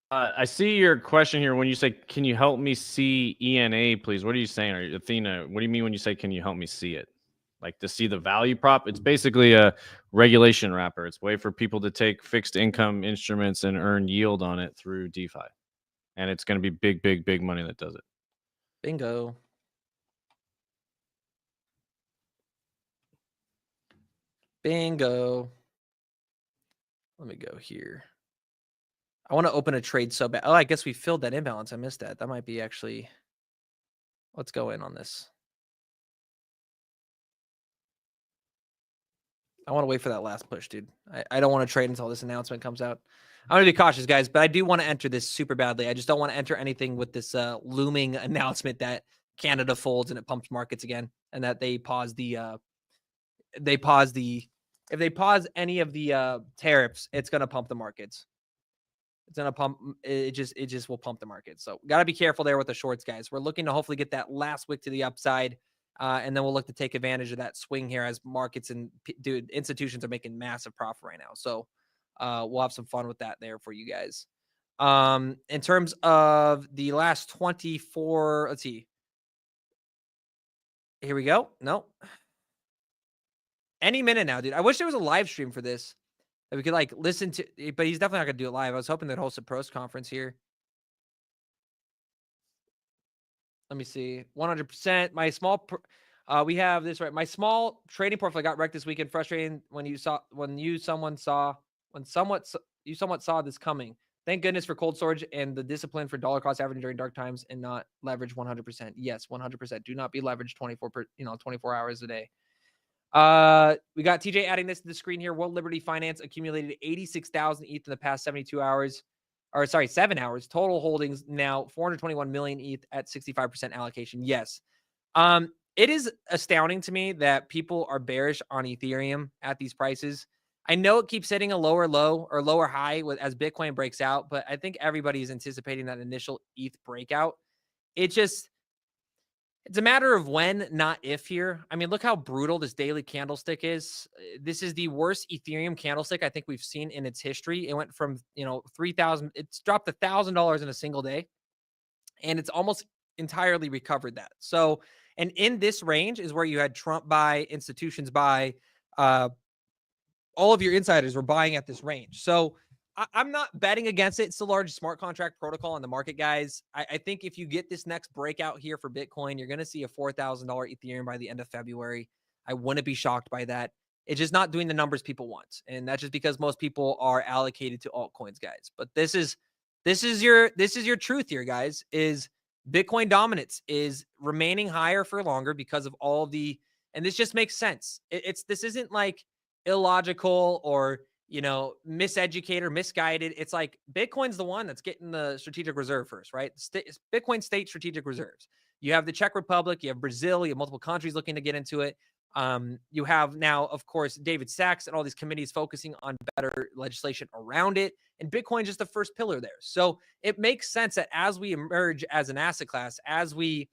I see your question here when you say, "Can you help me see ENA, please?" What are you saying, or Athena? What do you mean when you say, "Can you help me see it"? Like to see the value prop? It's basically a regulation wrapper. It's a way for people to take fixed income instruments and earn yield on it through DeFi, and it's going to be big, big, big money that does it. Bingo. Bingo. Let me go here. I want to open a trade so bad. Oh, I guess we filled that imbalance. I missed that. That might be actually. Let's go in on this. I want to wait for that last push, dude. I don't want to trade until this announcement comes out. I'm going to be cautious, guys, but I do want to enter this super badly. I just don't want to enter anything with this looming announcement that Canada folds and it pumps markets again, and that they pause if they pause any of the tariffs, it's going to pump the markets. It's going to pump. It just will pump the market. So got to be careful there with the shorts, guys. We're looking to hopefully get that last wick to the upside. And then we'll look to take advantage of that swing here as markets and institutions are making massive profit right now. So we'll have some fun with that there for you guys. In terms of the last 24, let's see. Here we go. No. Any minute now, dude. I wish there was a live stream for this that we could like listen to, but he's definitely not going to do it live. I was hoping they'd host a pros conference here. Let me see. 100%. My small, we have this right. My small trading portfolio got wrecked this weekend. Frustrating when you somewhat saw this coming. Thank goodness for cold storage and the discipline for dollar cost averaging during dark times and not leverage 100%. Yes, 100%. Do not be leveraged 24 hours a day. We got TJ adding this to the screen here. World Liberty Finance accumulated 86,000 ETH in the past 7 hours. Total holdings now 421 million ETH at 65% allocation. Yes. It is astounding to me that people are bearish on Ethereum at these prices. I know it keeps hitting a lower low or lower high as Bitcoin breaks out, but I think everybody is anticipating that initial ETH breakout. It's a matter of when, not if here. I mean, look how brutal this daily candlestick is. This is the worst Ethereum candlestick I think we've seen in its history. It went from, 3,000. It's dropped $1,000 in a single day, and it's almost entirely recovered that. So, and in this range is where you had Trump buy, institutions buy, all of your insiders were buying at this range. So I'm not betting against it. It's the largest smart contract protocol on the market, guys. I think if you get this next breakout here for Bitcoin, you're going to see a $4,000 Ethereum by the end of February. I wouldn't be shocked by that. It's just not doing the numbers people want. And that's just because most people are allocated to altcoins, guys. But this is your truth here, guys, is Bitcoin dominance is remaining higher for longer because of all the, and this just makes sense. This isn't like illogical or miseducated, misguided. It's like Bitcoin's the one that's getting the strategic reserve first, right? Bitcoin state strategic reserves. You have the Czech Republic, you have Brazil, you have multiple countries looking to get into it. You have now, of course, David Sachs and all these committees focusing on better legislation around it. And Bitcoin is just the first pillar there. So it makes sense that as we emerge as an asset class, as we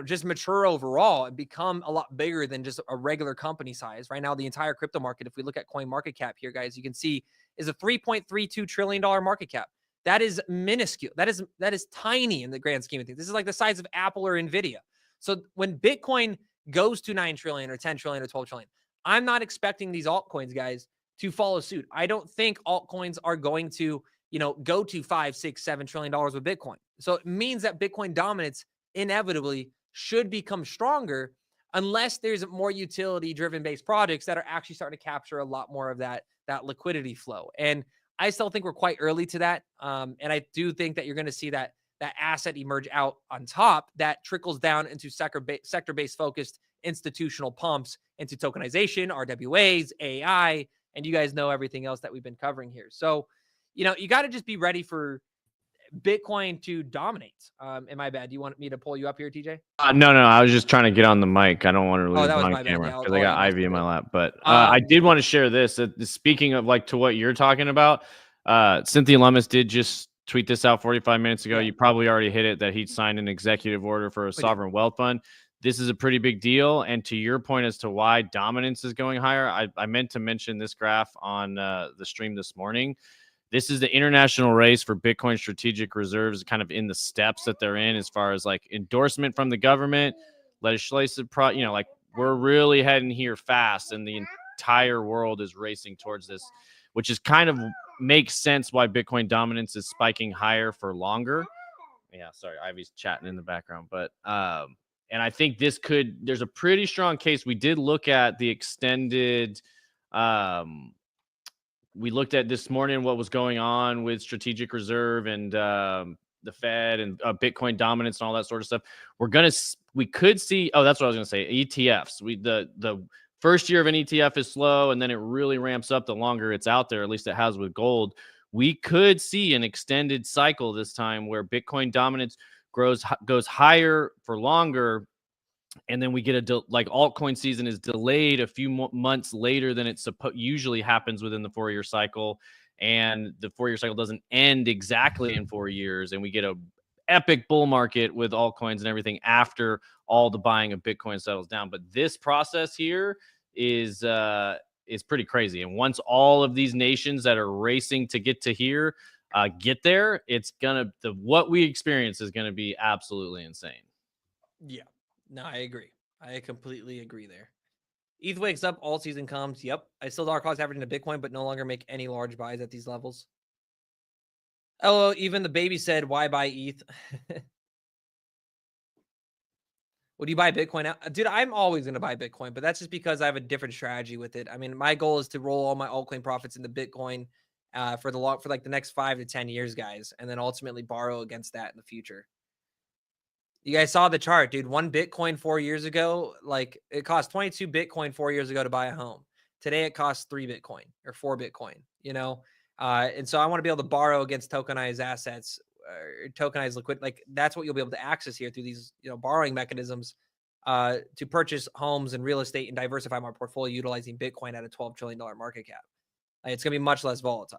just mature overall and become a lot bigger than just a regular company size. Right now, the entire crypto market, if we look at coin market cap here, guys, you can see is a $3.32 trillion market cap. That is minuscule. That is tiny in the grand scheme of things. This is like the size of Apple or Nvidia. So when Bitcoin goes to 9 trillion or 10 trillion or 12 trillion, I'm not expecting these altcoins, guys, to follow suit. I don't think altcoins are going to, go to 5, 6, 7 trillion dollars with Bitcoin. So it means that Bitcoin dominance inevitably should become stronger unless there's more utility driven based projects that are actually starting to capture a lot more of that liquidity flow. And I still think we're quite early to that. And I do think that you're going to see that asset emerge out on top that trickles down into sector-based focused institutional pumps into tokenization, RWAs, AI, and you guys know everything else that we've been covering here. So, you got to just be ready for Bitcoin to dominate. Am I bad? Do you want me to pull you up here, TJ? No. I was just trying to get on the mic. I don't want to lose that was on my bad. camera Yeah, because I got Ivy in my lap. But I I did want to share this. Speaking of to what you're talking about, Cynthia Lummis did just tweet this out 45 minutes ago. Yeah. You probably already hit it that he signed an executive order for a sovereign wealth fund. This is a pretty big deal. And to your point as to why dominance is going higher, I meant to mention this graph on the stream this morning. This is the international race for Bitcoin strategic reserves, kind of in the steps that they're in as far as endorsement from the government, legislative, we're really heading here fast, and the entire world is racing towards this, which is kind of makes sense why Bitcoin dominance is spiking higher for longer. Yeah, sorry, Ivy's chatting in the background, but and I think there's a pretty strong case. We did look at the extended. We looked at this morning what was going on with strategic reserve and the Fed and Bitcoin dominance and all that sort of stuff. We could see. Oh, that's what I was going to say. ETFs. The first year of an ETF is slow, and then it really ramps up the longer it's out there. At least it has with gold. We could see an extended cycle this time where Bitcoin dominance goes higher for longer. And then we get altcoin season is delayed a few months later than it usually happens within the 4-year cycle. And the 4-year cycle doesn't end exactly in 4 years. And we get a epic bull market with altcoins and everything after all the buying of Bitcoin settles down. But this process here is pretty crazy. And once all of these nations that are racing to get to here get there, what we experience is gonna be absolutely insane. Yeah. No, I agree. I completely agree there. ETH wakes up, all season comes. Yep. I still dollar cost averaging to Bitcoin, but no longer make any large buys at these levels. Oh, even the baby said, why buy ETH? Would you buy Bitcoin now? Dude, I'm always going to buy Bitcoin, but that's just because I have a different strategy with it. I mean, my goal is to roll all my altcoin profits into Bitcoin for the next 5 to 10 years, guys, and then ultimately borrow against that in the future. You guys saw the chart, dude. 1 Bitcoin 4 years ago, it cost 22 Bitcoin 4 years ago to buy a home. Today it costs 3 Bitcoin or 4 Bitcoin, and so I want to be able to borrow against tokenized assets or tokenized liquid. That's what you'll be able to access here through these, borrowing mechanisms to purchase homes and real estate and diversify my portfolio utilizing Bitcoin at a $12 trillion market cap. It's going to be much less volatile.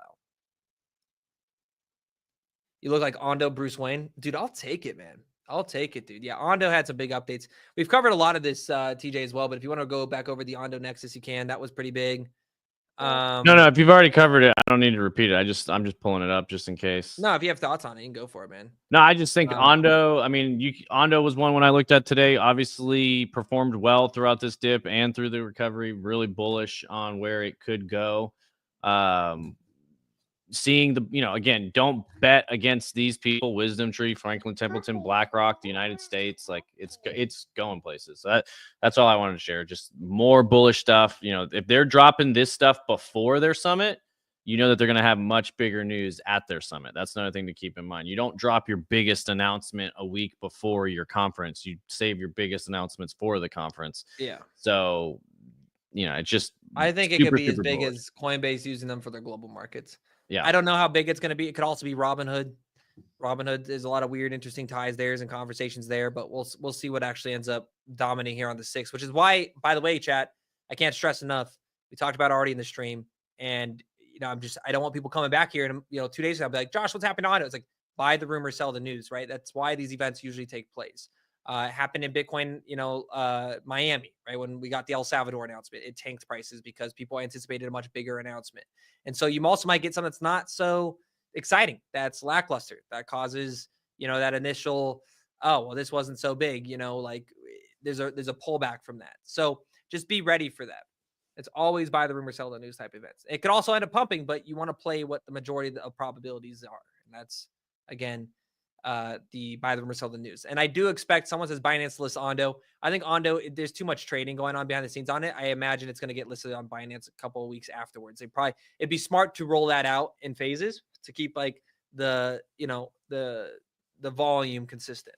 You look like Ondo Bruce Wayne. Dude, I'll take it, man. I'll take it, dude. Yeah, Ondo had some big updates. We've covered a lot of this, TJ, as well. But if you want to go back over the Ondo Nexus, you can. That was pretty big. No. If you've already covered it, I don't need to repeat it. I'm just pulling it up just in case. No, if you have thoughts on it, you can go for it, man. No, I just think Ondo. I mean, Ondo was one when I looked at today. Obviously, performed well throughout this dip and through the recovery. Really bullish on where it could go. Seeing again, don't bet against these people. Wisdom Tree, Franklin Templeton, BlackRock, the United States, it's going places. So that's all I wanted to share. Just more bullish stuff. If they're dropping this stuff before their summit, that they're going to have much bigger news at their summit. That's another thing to keep in mind. You don't drop your biggest announcement a week before your conference. You save your biggest announcements for the conference. Yeah. So, it's just. I think it could be as big as Coinbase using them for their global markets. Yeah. I don't know how big it's going to be. It could also be Robinhood. Robinhood, there's a lot of weird, interesting ties there and conversations there, but we'll see what actually ends up dominating here on the 6th, which is why, by the way, chat, I can't stress enough. We talked about it already in the stream, and I don't want people coming back here and 2 days ago, I'll be like, Josh, what's happening on it? It's like, buy the rumor, sell the news, right? That's why these events usually take place. It happened in Bitcoin, Miami, right? When we got the El Salvador announcement, it tanked prices because people anticipated a much bigger announcement. And so you also might get something that's not so exciting, that's lackluster, that causes that initial, oh well, this wasn't so big, like there's a pullback from that. So just be ready for that. It's always buy the rumor, sell the news type events. It could also end up pumping, but you want to play what the majority of probabilities are, and that's again the buy the rumor, sell the news. And I do expect, someone says Binance lists Ondo. I think Ondo, there's too much trading going on behind the scenes on it. I imagine it's going to get listed on Binance a couple of weeks afterwards. It'd be smart to roll that out in phases to keep like the volume consistent.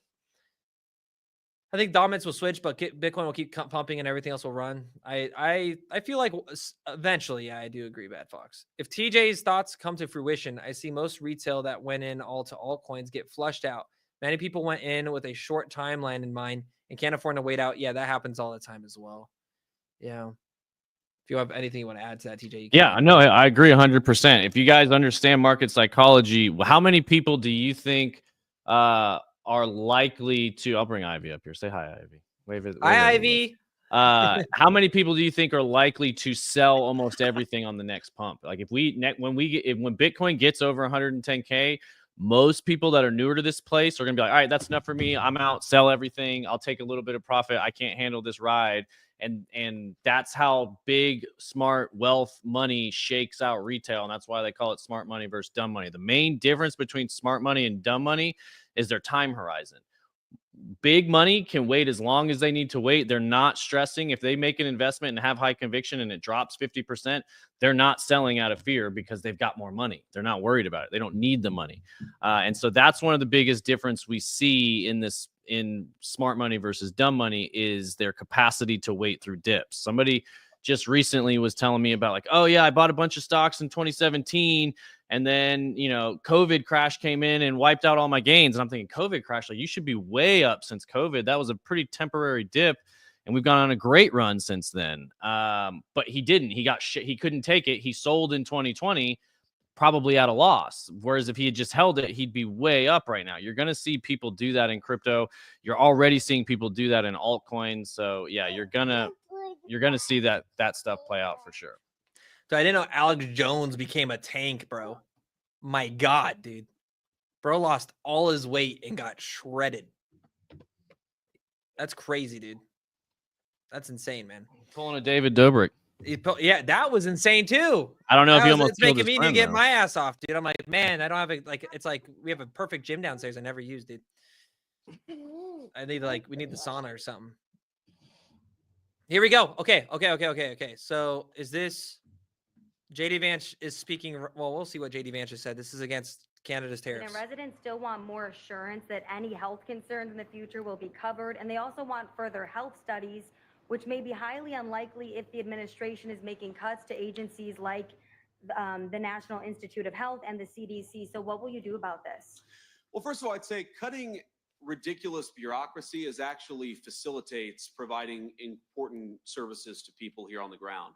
I think dominance will switch, but Bitcoin will keep pumping and everything else will run. I feel like eventually, yeah, I do agree, Bad Fox. If TJ's thoughts come to fruition, I see most retail that went in all to altcoins get flushed out. Many people went in with a short timeline in mind and can't afford to wait out. Yeah, that happens all the time as well. Yeah. If you have anything you want to add to that, TJ. Yeah, no, I agree 100%. If you guys understand market psychology, how many people do you think are likely to? I'll bring Ivy up here. Say hi, Ivy. Wave it. Hi, Ivy. How many people do you think are likely to sell almost everything on the next pump? Like when Bitcoin gets over 110K, most people that are newer to this place are gonna be like, all right, that's enough for me. I'm out. Sell everything. I'll take a little bit of profit. I can't handle this ride. And that's how big, smart wealth money shakes out retail. And that's why they call it smart money versus dumb money. The main difference between smart money and dumb money is their time horizon. Big money can wait as long as they need to wait. They're not stressing. If they make an investment and have high conviction and it drops 50%, they're not selling out of fear because they've got more money. They're not worried about it. They don't need the money. And so that's one of the biggest difference we see in smart money versus dumb money is their capacity to wait through dips. Somebody just recently was telling me about like, oh yeah, I bought a bunch of stocks in 2017 and then, COVID crash came in and wiped out all my gains. And I'm thinking COVID crash, like you should be way up since COVID. That was a pretty temporary dip. And we've gone on a great run since then. But he didn't, he couldn't take it. He sold in 2020, probably at a loss. Whereas if he had just held it, he'd be way up right now. You're going to see people do that in crypto. You're already seeing people do that in altcoins. So yeah, you're going to see that stuff play out for sure. So I didn't know Alex Jones became a tank, bro. My God, dude. Bro lost all his weight and got shredded. That's crazy, dude. That's insane, man. Pulling a David Dobrik. Yeah, that was insane too. I don't know if he almost it's making me need to get my ass off, dude. I'm like, man, I don't have it's like we have a perfect gym downstairs I never used, dude. I need we need the sauna or something. Here we go. Okay. So is this JD Vance is speaking? Well, we'll see what JD Vance has said. This is against Canada's tariffs. And residents still want more assurance that any health concerns in the future will be covered, and they also want further health studies, which may be highly unlikely if the administration is making cuts to agencies like the National Institute of Health and the CDC. So what will you do about this? Well, first of all, I'd say cutting ridiculous bureaucracy actually facilitates providing important services to people here on the ground.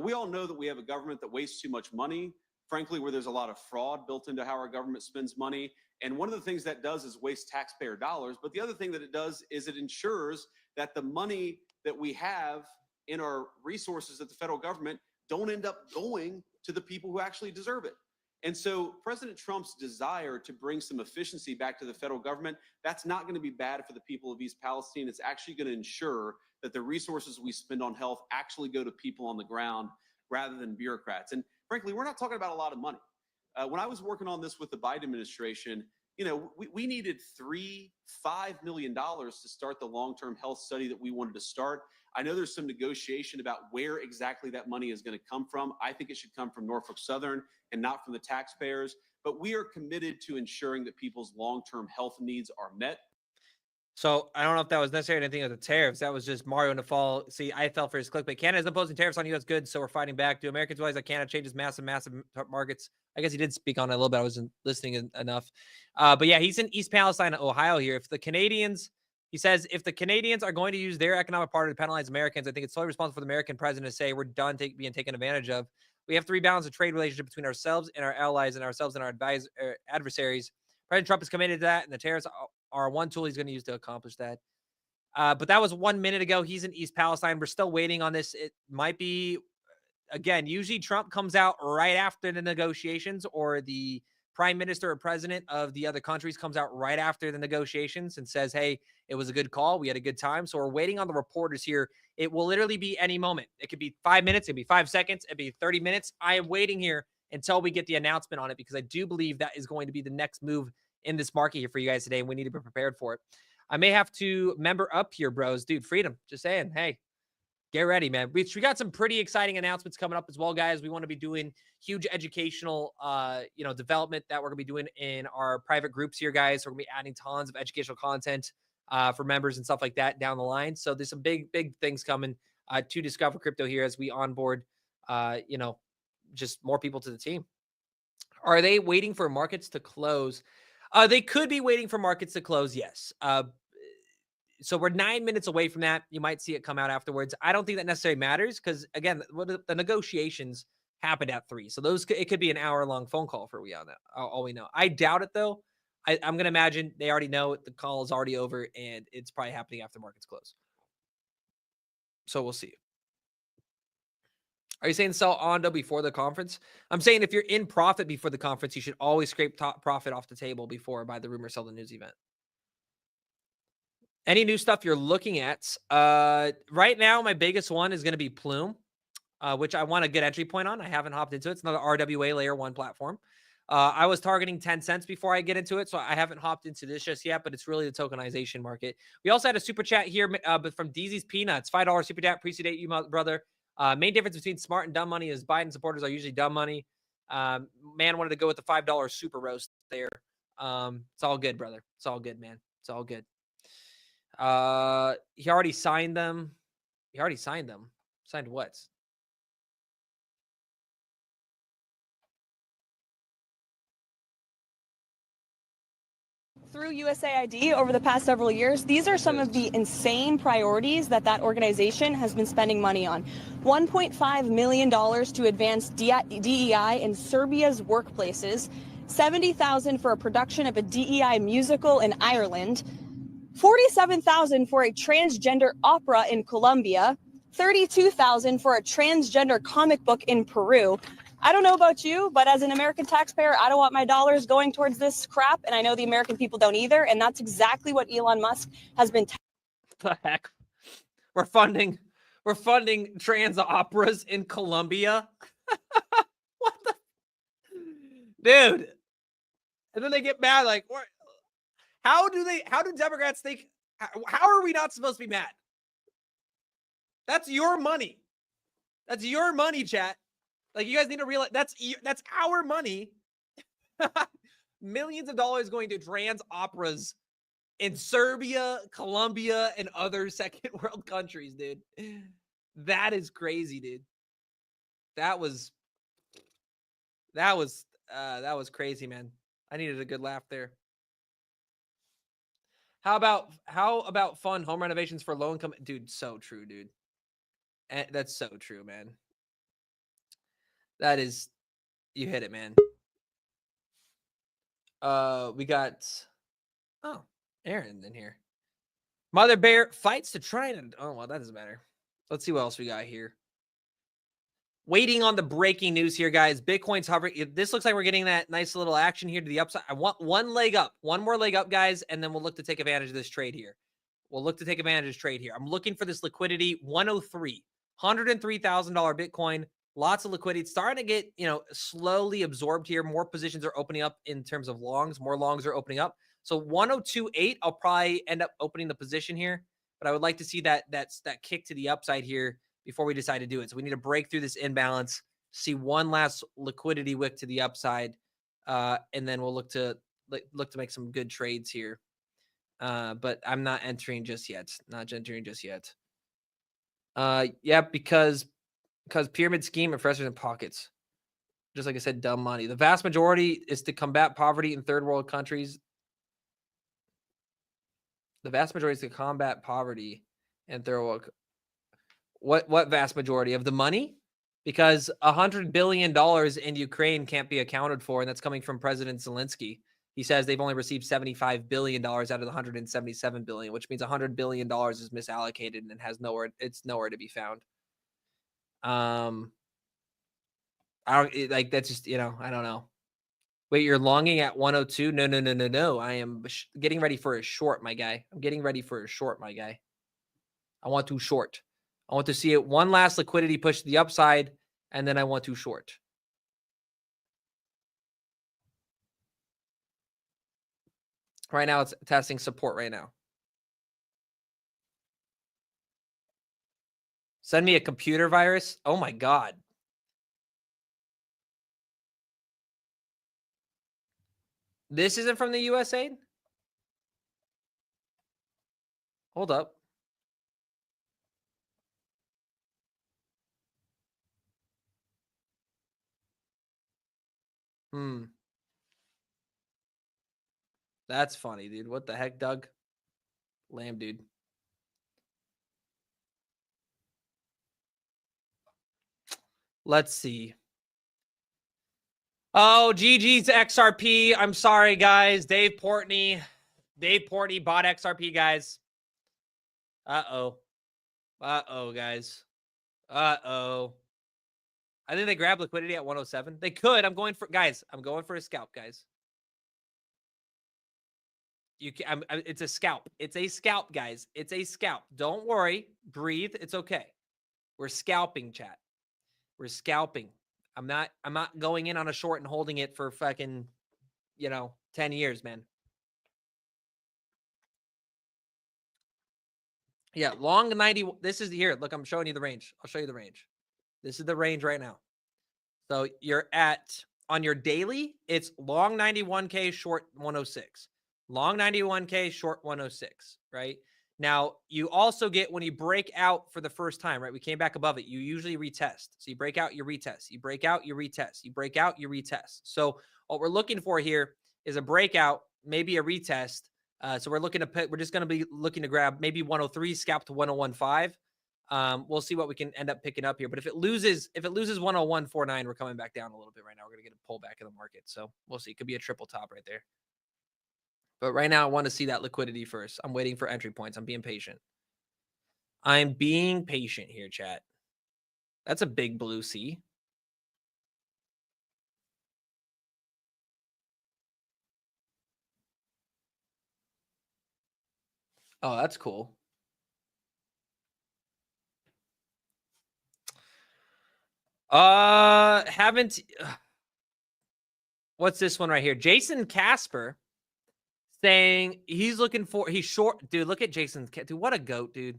We all know that we have a government that wastes too much money, frankly, where there's a lot of fraud built into how our government spends money. And one of the things that does is waste taxpayer dollars. But the other thing that it does is it ensures that the money that we have in our resources at the federal government don't end up going to the people who actually deserve it. And so President Trump's desire to bring some efficiency back to the federal government, that's not going to be bad for the people of East Palestine. It's actually going to ensure that the resources we spend on health actually go to people on the ground rather than bureaucrats. And frankly, we're not talking about a lot of money. When I was working on this with the Biden administration, we needed $5 million to start the long-term health study that we wanted to start. I know there's some negotiation about where exactly that money is going to come from. I think it should come from Norfolk Southern and not from the taxpayers. But we are committed to ensuring that people's long-term health needs are met. So I don't know if that was necessarily anything of the tariffs. That was just Mario in the fall. See, I fell for his clickbait. Canada is imposing tariffs on U.S. goods, so we're fighting back. Do Americans realize that Canada changes massive markets? I guess he did speak on it a little bit. I wasn't listening enough. But yeah, he's in East Palestine, Ohio here. If the Canadians, he says, if the Canadians are going to use their economic power to penalize Americans, I think it's solely responsible for the American president to say we're done being taken advantage of. We have to rebalance the trade relationship between ourselves and our allies and ourselves and our adversaries. President Trump is committed to that, and the tariffs are one tool he's going to use to accomplish that. But that was 1 minute ago. He's in East Palestine. We're still waiting on this. It might be, again, usually Trump comes out right after the negotiations, or the prime minister or president of the other countries comes out right after the negotiations and says, hey, it was a good call. We had a good time. So we're waiting on the reporters here. It will literally be any moment. It could be 5 minutes. It could be 5 seconds. It could be 30 minutes. I am waiting here until we get the announcement on it, because I do believe that is going to be the next move in this market here for you guys today, and we need to be prepared for it. I may have to member up here, bros. Dude, freedom. Just saying, hey, get ready, man. We got some pretty exciting announcements coming up as well, guys. We want to be doing huge educational, development that we're going to be doing in our private groups here, guys. So we're going to be adding tons of educational content for members and stuff like that down the line. So there's some big things coming to Discover Crypto here as we onboard, just more people to the team. Are they waiting for markets to close? They could be waiting for markets to close, yes. So we're 9 minutes away from that. You might see it come out afterwards. I don't think that necessarily matters, because, again, the negotiations happened at 3. So it could be an hour-long phone call for all we know. I doubt it, though. I'm going to imagine they already know the call is already over, and it's probably happening after markets close. So we'll see. Are you saying sell Ondo before the conference? I'm saying if you're in profit before the conference, you should always scrape top profit off the table before buy the rumor, sell the news event. Any new stuff you're looking at? Right now, my biggest one is going to be Plume, which I want a good entry point on. I haven't hopped into it. It's another RWA layer 1 platform. I was targeting 10 cents before I get into it, so I haven't hopped into this just yet, but it's really the tokenization market. We also had a super chat here but from DZ's Peanuts, $5 super chat. Appreciate you, brother. Main difference between smart and dumb money is Biden supporters are usually dumb money. Man wanted to go with the $5 super roast there. It's all good, brother. It's all good, man. It's all good. He already signed them. Signed what? Through USAID over the past several years, these are some of the insane priorities that organization has been spending money on. $1.5 million to advance DEI in Serbia's workplaces, $70,000 for a production of a DEI musical in Ireland, $47,000 for a transgender opera in Colombia, $32,000 for a transgender comic book in Peru. I don't know about you, but as an American taxpayer, I don't want my dollars going towards this crap, and I know the American people don't either, and that's exactly what Elon Musk has been. The heck? We're funding trans operas in Colombia. What the, dude? And then they get mad, like, what? How do Democrats think? How are we not supposed to be mad? That's your money. That's your money, chat. Like, you guys need to realize that's our money. Millions of dollars going to trans operas in Serbia, Colombia, and other second world countries, dude. That is crazy, dude. That was crazy, man. I needed a good laugh there. How about fun home renovations for low income? Dude, so true, dude. And that's so true, man. That is, you hit it, man. We got, Aaron in here. Mother Bear fights to try and, oh, well, that doesn't matter. Let's see what else we got here. Waiting on the breaking news here, guys. Bitcoin's hovering. This looks like we're getting that nice little action here to the upside. I want one more leg up, guys, and then we'll look to take advantage of this trade here. I'm looking for this liquidity, 103, $103,000 Bitcoin. Lots of liquidity. It's starting to get, slowly absorbed here. More positions are opening up in terms of longs. More longs are opening up. So 102.8, I'll probably end up opening the position here. But I would like to see that kick to the upside here before we decide to do it. So we need to break through this imbalance, see one last liquidity wick to the upside, and then we'll look to make some good trades here. But I'm not entering just yet. Not entering just yet. Yeah, because pyramid scheme and investors in pockets. Just like I said, dumb money. The vast majority is to combat poverty in third world countries. The vast majority is to combat poverty in third world. What vast majority of the money? Because $100 billion in Ukraine can't be accounted for, and that's coming from President Zelensky. He says they've only received $75 billion out of the $177 billion, which means $100 billion is misallocated and has nowhere. It's nowhere to be found. I don't like that's just I don't know. Wait, you're longing at 102? No. I am getting ready for a short, my guy. I'm getting ready for a short, my guy. I want to short. I want to see it one last liquidity push to the upside, and then I want to short. Right now, it's testing support right now. Send me a computer virus. Oh, my God. This isn't from the USA? Hold up. That's funny, dude. What the heck, Doug? Lamb, dude. Let's see. Oh, GG's XRP. I'm sorry, guys. Dave Portney bought XRP, guys. Uh-oh, guys. I think they grabbed liquidity at 107. They could. I'm going for a scalp, guys. It's a scalp. It's a scalp, guys. It's a scalp. Don't worry. Breathe. It's okay. We're scalping, chat. We're scalping. I'm not going in on a short and holding it for fucking, 10 years, man. Yeah, long 90. This is here. Look, I'm showing you the range. I'll show you the range. This is the range right now. So you're on your daily, it's long 91K, short 106. Long 91K, short 106, right? Now, you also get when you break out for the first time, right? We came back above it. You usually retest. So you break out, you retest. You break out, you retest. You break out, you retest. So what we're looking for here is a breakout, maybe a retest. So we're just going to be looking to grab maybe 103, scalp to 101.5. We'll see what we can end up picking up here. But if it loses 101.49, we're coming back down a little bit right now. We're going to get a pullback in the market. So we'll see. It could be a triple top right there. But right now, I want to see that liquidity first. I'm waiting for entry points. I'm being patient. I'm being patient here, chat. That's a big blue C. Oh, that's cool. What's this one right here? Jason Casper saying he's short. Dude, look at Jason. Dude, what a goat, dude.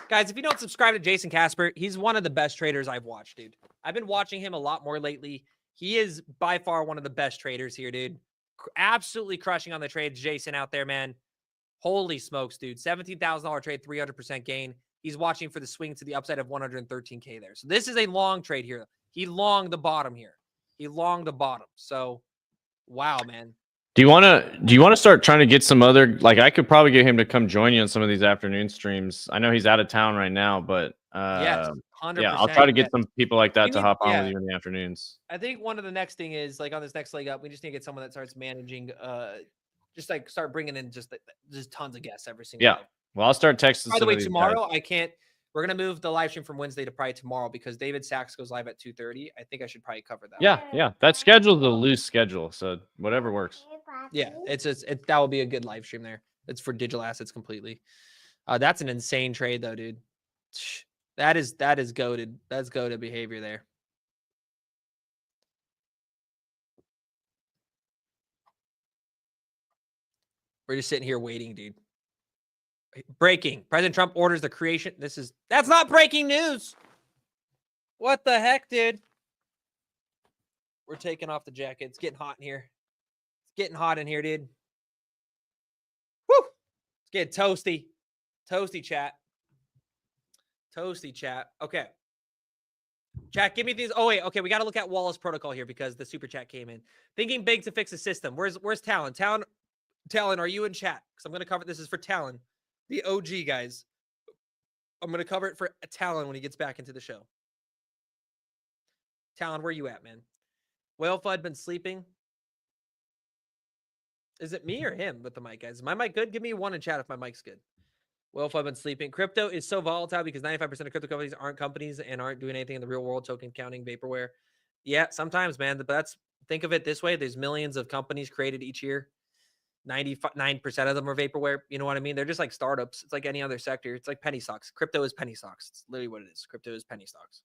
Guys, if you don't subscribe to Jason Casper, he's one of the best traders I've watched, dude. I've been watching him a lot more lately. He is by far one of the best traders here, dude. Absolutely crushing on the trades, Jason, out there, man. Holy smokes, dude. $17,000 trade, 300% gain. He's watching for the swing to the upside of 113K there. So this is a long trade here. He longed the bottom here. He longed the bottom. So, wow, man. Do you want to start trying to get some other, like, I could probably get him to come join you on some of these afternoon streams. I know he's out of town right now, but yes, 100%. yeah, I'll try to get some people like that to hop on with you in the afternoons. I think one of the next thing is, like, on this next leg up, we just need to get someone that starts managing, just like start bringing in just tons of guests every single day. Well, I'll start texting. By the way, tomorrow I can't. We're gonna move the live stream from Wednesday to probably tomorrow because David Sachs goes live at 2:30. I think I should probably cover that. Yeah. That schedule's a loose schedule, so whatever works. Yeah, that will be a good live stream there. It's for digital assets completely. That's an insane trade though, dude. That is goated. That's goated behavior there. We're just sitting here waiting, dude. Breaking. President Trump orders the creation. That's not breaking news. What the heck, dude? We're taking off the jacket. It's getting hot in here. It's getting hot in here, dude. Let's get toasty. Toasty chat. Toasty chat. Okay. Chat, give me these. Oh, wait. Okay, we got to look at Wallace protocol here because the super chat came in. Thinking big to fix the system. Where's Talon? Talon, are you in chat? Because I'm going to cover this. Is for Talon, the OG guys. I'm going to cover it for Talon when he gets back into the show. Talon, where you at, man? Whale Fud been sleeping. Is it me or him with the mic, guys? Is my mic good? Give me one in chat if my mic's good. Well, if I've been sleeping, crypto is so volatile because 95% of crypto companies aren't companies and aren't doing anything in the real world, token counting, vaporware. Yeah, sometimes, man. But think of it this way: there's millions of companies created each year. 99% of them are vaporware. You know what I mean? They're just like startups. It's like any other sector. It's like penny stocks. Crypto is penny stocks. It's literally what it is. Crypto is penny stocks.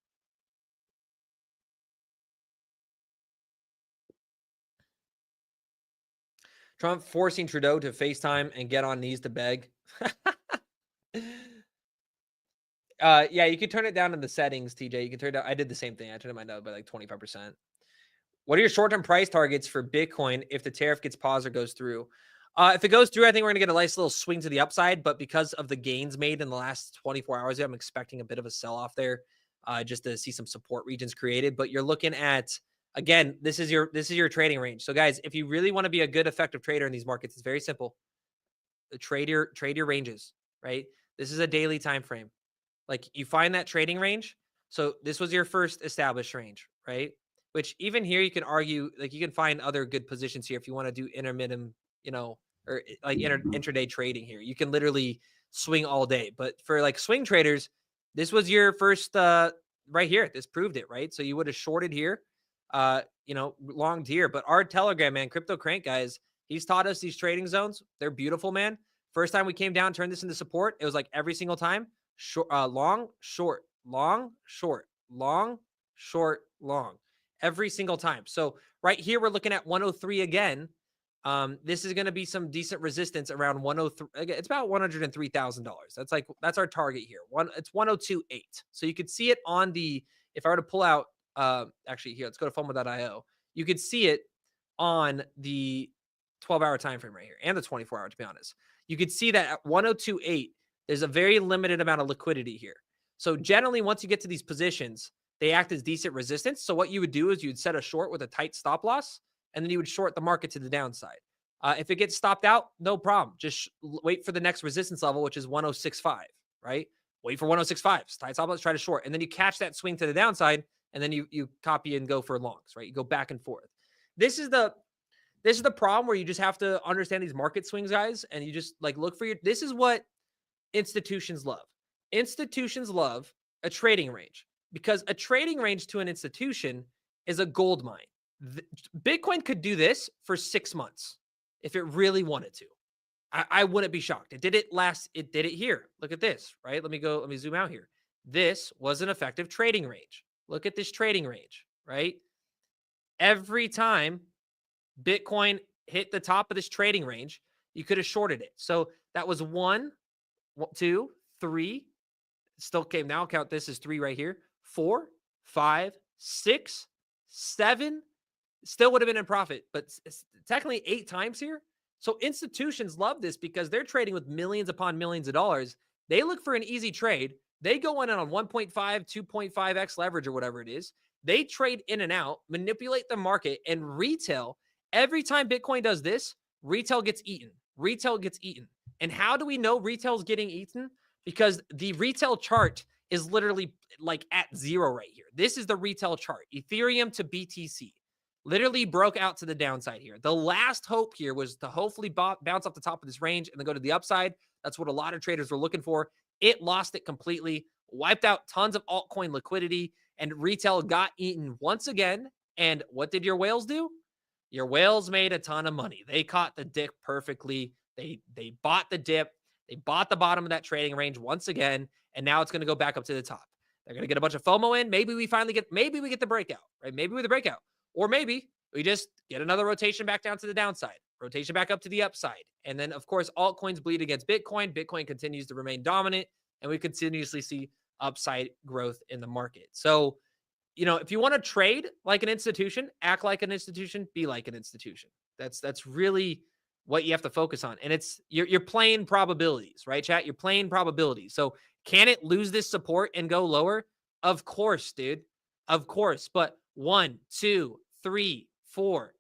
Trump forcing Trudeau to FaceTime and get on knees to beg. Yeah, you could turn it down in the settings, TJ. You can turn it down. I did the same thing. I turned mine down by like 25%. What are your short-term price targets for Bitcoin if the tariff gets paused or goes through? If it goes through, I think we're going to get a nice little swing to the upside. But because of the gains made in the last 24 hours, I'm expecting a bit of a sell-off there, just to see some support regions created. But you're looking at, again, this is your trading range. So guys, if you really want to be a good, effective trader in these markets, it's very simple. Trade your ranges, right? This is a daily time frame. Like you find that trading range. So this was your first established range, right? Which even here you can argue, like you can find other good positions here if you want to do intermittent, or like intraday trading here. You can literally swing all day. But for like swing traders, this was your first right here. This proved it, right? So you would have shorted here, longed here. But our Telegram, man, Crypto Crank guys, he's taught us these trading zones. They're beautiful, man. First time we came down, turned this into support. It was like every single time. Short, long, short, long, short, long, short, long, every single time. So right here, we're looking at 103 again. This is going to be some decent resistance around 103. It's about $103,000. That's our target here. It's 102.8. So you could see it on the, if I were to pull out, actually here, let's go to FOMO.io. You could see it on the 12-hour time frame right here and the 24-hour, to be honest. You could see that at 102.8, there's a very limited amount of liquidity here. So generally, once you get to these positions, they act as decent resistance. So what you would do is you'd set a short with a tight stop loss, and then you would short the market to the downside. If it gets stopped out, no problem. Just wait for the next resistance level, which is 106.5, right? Wait for 106.5. Tight stop loss, try to short. And then you catch that swing to the downside, and then you copy and go for longs, right? You go back and forth. This is the problem where you just have to understand these market swings, guys, and you just like look for this is what institutions love. Institutions love a trading range because a trading range to an institution is a gold mine. Bitcoin could do this for 6 months if it really wanted to. I wouldn't be shocked. It did it here. Look at this, right? Let me zoom out here. This was an effective trading range. Look at this trading range, right? Every time Bitcoin hit the top of this trading range, you could have shorted it. So that was 1, 2, 3. Still came now. Count this as 3 right here. 4, 5, 6, 7. Still would have been in profit, but it's technically 8 times here. So institutions love this because they're trading with millions upon millions of dollars. They look for an easy trade. They go in on 1.5, 2.5x leverage or whatever it is. They trade in and out, manipulate the market, and retail. Every time Bitcoin does this, retail gets eaten. Retail gets eaten. And how do we know retail is getting eaten? Because the retail chart is literally like at 0 right here. This is the retail chart. Ethereum to BTC literally broke out to the downside here. The last hope here was to hopefully bounce off the top of this range and then go to the upside. That's what a lot of traders were looking for. It lost it completely, wiped out tons of altcoin liquidity, and retail got eaten once again. And what did your whales do? Your whales made a ton of money. They caught the dip perfectly. They bought the dip. They bought the bottom of that trading range once again, and now it's going to go back up to the top. They're going to get a bunch of FOMO in. Maybe we get the breakout, right? Maybe with the breakout. Or maybe we just get another rotation back down to the downside, rotation back up to the upside. And then, of course, altcoins bleed against Bitcoin. Bitcoin continues to remain dominant, and we continuously see upside growth in the market. So, if you want to trade like an institution, act like an institution, be like an institution. That's really what you have to focus on. And it's you're playing probabilities, right, chat? You're playing probabilities. So can it lose this support and go lower? Of course, dude. Of course. But 1, 2, 3, 4,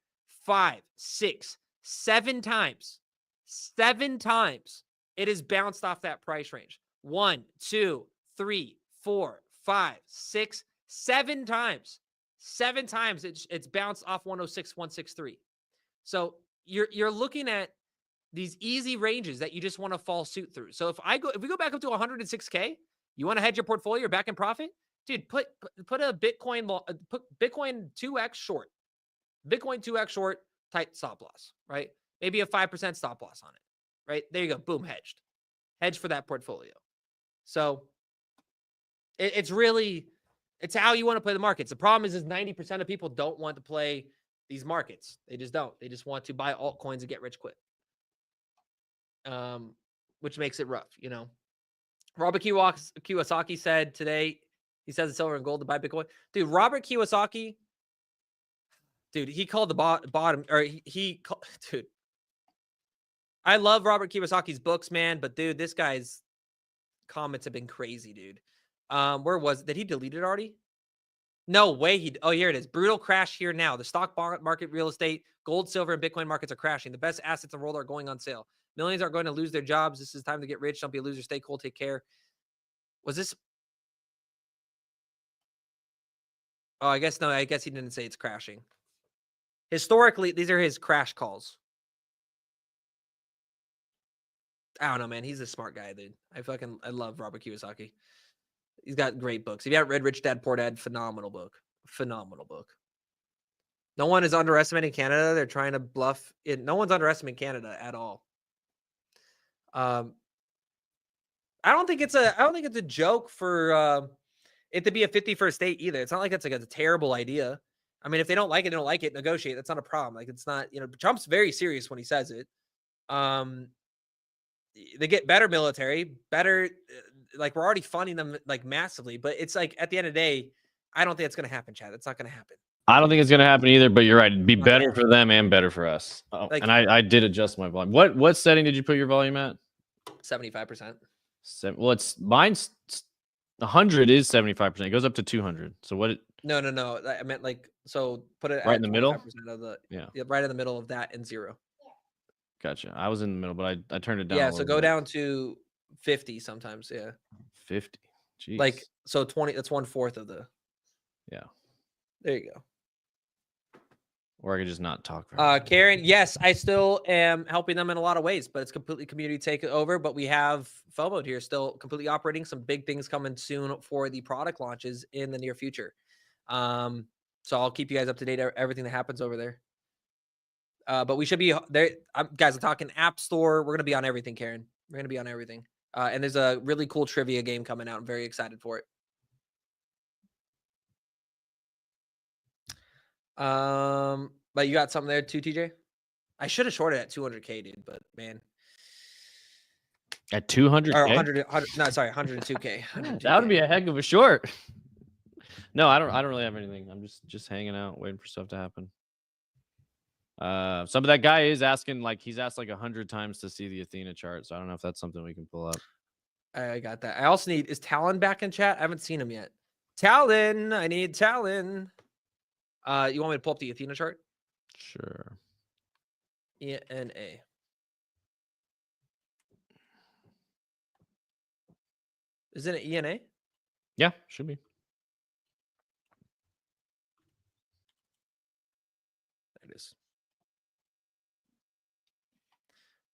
5, 6, 7 times. 7 times it has bounced off that price range. 1, 2, 3, 4, 5, 6, 7 times. 7 times it's bounced off 106, 163. So you're looking at these easy ranges that you just want to fall suit through. So if we go back up to 106K, you want to hedge your portfolio, you're back in profit, dude, put a Bitcoin, put Bitcoin 2x short, Bitcoin 2x short, tight stop loss, right? Maybe a 5% stop loss on it, right? There you go. Boom, hedged. Hedge for that portfolio. So it's how you want to play the markets. The problem is 90% of people don't want to play these markets. They just don't. They just want to buy altcoins and get rich quick. Which makes it rough, you know. Robert Kiyosaki said today, he says it's silver and gold to buy Bitcoin. Dude, Robert Kiyosaki, dude, he called the bottom, or dude. I love Robert Kiyosaki's books, man, but dude, this guy's comments have been crazy, dude. Where was it? Did he delete it already? No way. Oh, here it is. Brutal crash here now. The stock market, real estate, gold, silver, and Bitcoin markets are crashing. The best assets in the world are going on sale. Millions are going to lose their jobs. This is time to get rich. Don't be a loser. Stay cool. Take care. Was this? Oh, I guess no. I guess he didn't say it's crashing. Historically, these are his crash calls. I don't know, man. He's a smart guy, dude. I love Robert Kiyosaki. He's got great books. If you haven't read Rich Dad Poor Dad, phenomenal book. Phenomenal book. No one is underestimating Canada. They're trying to bluff it. No one's underestimating Canada at all. I don't think it's a joke for it to be a 51st state either. It's not like it's like a terrible idea. I mean, if they don't like it, they don't like it. Negotiate. That's not a problem. Like, it's not, you know, Trump's very serious when he says it. They get better military, better, like, we're already funding them like massively, but it's like at the end of the day, I don't think it's going to happen, Chad. It's not going to happen. I don't think it's going to happen either, but you're right. It'd be better for them and better for us. Oh, like, and I did adjust my volume. What setting did you put your volume at? 75%. Well, it's mine's 100 is 75%. It goes up to 200. So what? No. I meant like, so put it right at in the middle of the, yeah, right in the middle of that and 0. Gotcha. I was in the middle, but I turned it down. Yeah, so go down to 50 sometimes. Yeah, 50. Jeez. Like, so 20. That's 1/4 of the. Yeah. There you go. Or I could just not talk. Karen, yes, I still am helping them in a lot of ways, but it's completely community takeover. But we have FOMO here still completely operating. Some big things coming soon for the product launches in the near future. So I'll keep you guys up to date everything that happens over there. But we should be there. Guys, I'm talking App Store. We're going to be on everything, Karen. We're going to be on everything. And there's a really cool trivia game coming out. I'm very excited for it. But you got something there too, TJ? I should have shorted at 200K, dude, but man. At 200K? Or 100, no, sorry, 102K. 102K. That would be a heck of a short. No, I don't really have anything. I'm just hanging out, waiting for stuff to happen. Some of that guy is asking, like, he's asked like 100 times to see the Athena chart, so I don't know if that's something we can pull up. I got that. I also need, is Talon back in chat? I haven't seen him yet. Talon, I need Talon. You want me to pull up the Athena chart? Sure. ENA. Isn't it ENA? Yeah, should be. There it is.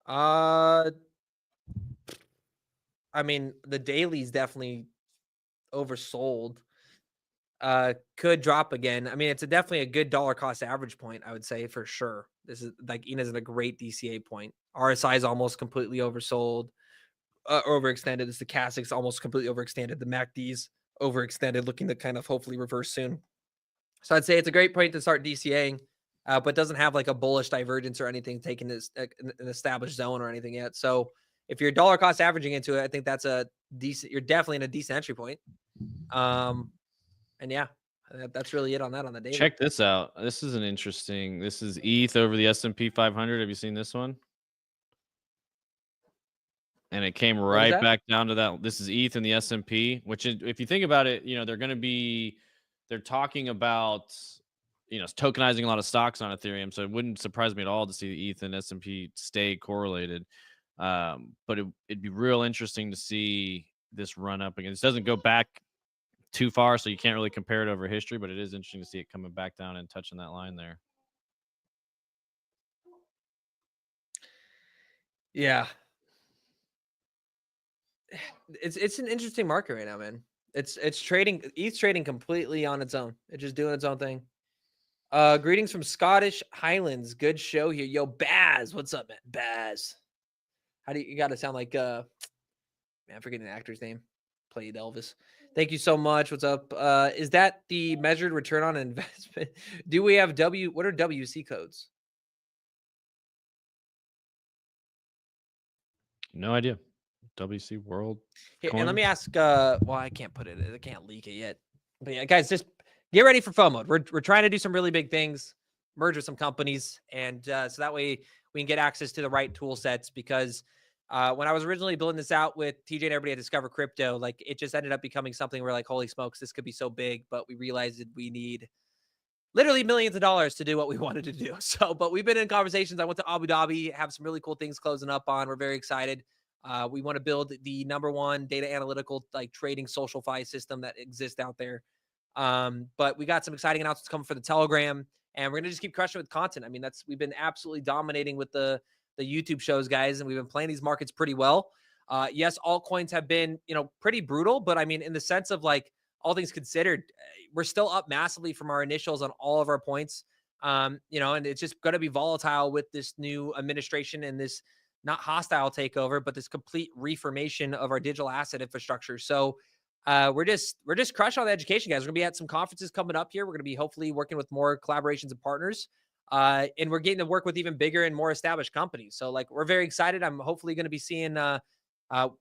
I mean, the daily's definitely oversold. Could drop again. I mean, it's definitely a good dollar cost average point, I would say, for sure. This is like ENA's at a great DCA point. RSI is almost completely oversold, overextended. It's the Cassic's almost completely overextended. The MACD's overextended, looking to kind of hopefully reverse soon. So I'd say it's a great point to start DCAing, but doesn't have like a bullish divergence or anything taking this an established zone or anything yet. So if you're dollar cost averaging into it, I think that's a decent. You're definitely in a decent entry point. And yeah, that's really it on that on the daily. Check this out. This is an interesting. This is ETH over the S&P 500. Have you seen this one? And it came right back down to that. This is ETH and the S&P, which if you think about it, they're talking about, tokenizing a lot of stocks on Ethereum. So it wouldn't surprise me at all to see the ETH and S&P stay correlated. But it'd be real interesting to see this run up again. This doesn't go back too far, so you can't really compare it over history, but it is interesting to see it coming back down and touching that line there. Yeah. It's an interesting market right now, man. It's trading. ETH's trading completely on its own. It's just doing its own thing. Greetings from Scottish Highlands. Good show here. Yo, Baz. What's up, man? Baz. How do you got to sound like man, I'm forgetting the actor's name. Played Elvis. Thank you so much. What's up? Is that the measured return on investment? Do we have what are WC codes? No idea. WC World. Here, and let me ask, well, I can't put it, I can't leak it yet. But yeah, guys, just get ready for FOMO. We're trying to do some really big things, merge with some companies, and so that way we can get access to the right tool sets. Because when I was originally building this out with TJ and everybody at Discover Crypto, like it just ended up becoming something where like, holy smokes, this could be so big, but we realized that we need literally millions of dollars to do what we wanted to do. So, but we've been in conversations. I went to Abu Dhabi, have some really cool things closing up on. We're very excited. We want to build the #1 data analytical, like trading SocialFi system that exists out there. But we got some exciting announcements coming for the Telegram, and we're going to just keep crushing with content. I mean, we've been absolutely dominating with the YouTube shows, guys, and we've been playing these markets pretty well. Yes, altcoins have been, pretty brutal, but I mean, in the sense of like all things considered, we're still up massively from our initials on all of our points. And it's just going to be volatile with this new administration and this not hostile takeover, but this complete reformation of our digital asset infrastructure. So we're just crushing on the education, guys. We're gonna be at some conferences coming up here. We're gonna be hopefully working with more collaborations and partners. And we're getting to work with even bigger and more established companies. So like we're very excited. I'm hopefully gonna be seeing we're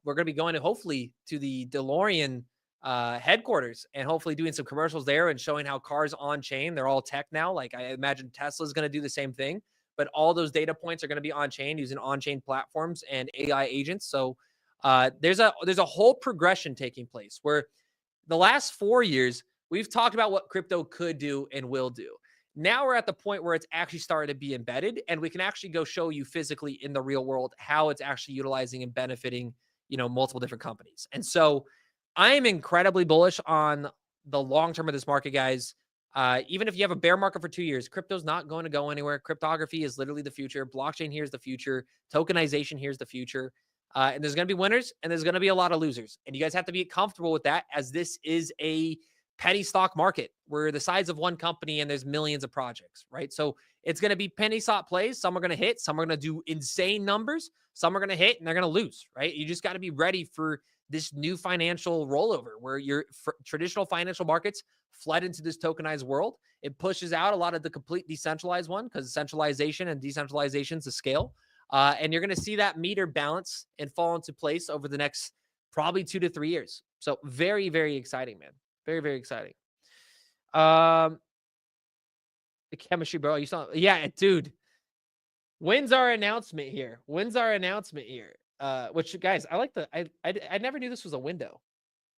gonna be going to hopefully to the DeLorean headquarters and hopefully doing some commercials there and showing how cars on chain, they're all tech now. Like I imagine Tesla's gonna do the same thing. But all those data points are going to be on chain using on chain platforms and AI agents. So there's a whole progression taking place where the last 4 years we've talked about what crypto could do and will do. Now we're at the point where it's actually starting to be embedded, and we can actually go show you physically in the real world how it's actually utilizing and benefiting, multiple different companies. And so I am incredibly bullish on the long term of this market, guys. Even if you have a bear market for 2 years, crypto's not going to go anywhere. Cryptography is literally the future. Blockchain here's the future. Tokenization here's the future. And there's going to be winners and there's going to be a lot of losers. And you guys have to be comfortable with that, as this is a penny stock market. We're the size of one company and there's millions of projects, right? So it's going to be penny stock plays. Some are going to hit. Some are going to do insane numbers. Some are going to hit and they're going to lose, right? You just got to be ready for this new financial rollover where your traditional financial markets fled into this tokenized world. It pushes out a lot of the complete decentralized one because centralization and decentralization is the scale. And you're going to see that meter balance and fall into place over the next probably 2 to 3 years. So very, very exciting, man. Very, very exciting. The chemistry, bro. You saw, yeah, dude. When's our announcement here? Which, guys, I like I never knew this was a window.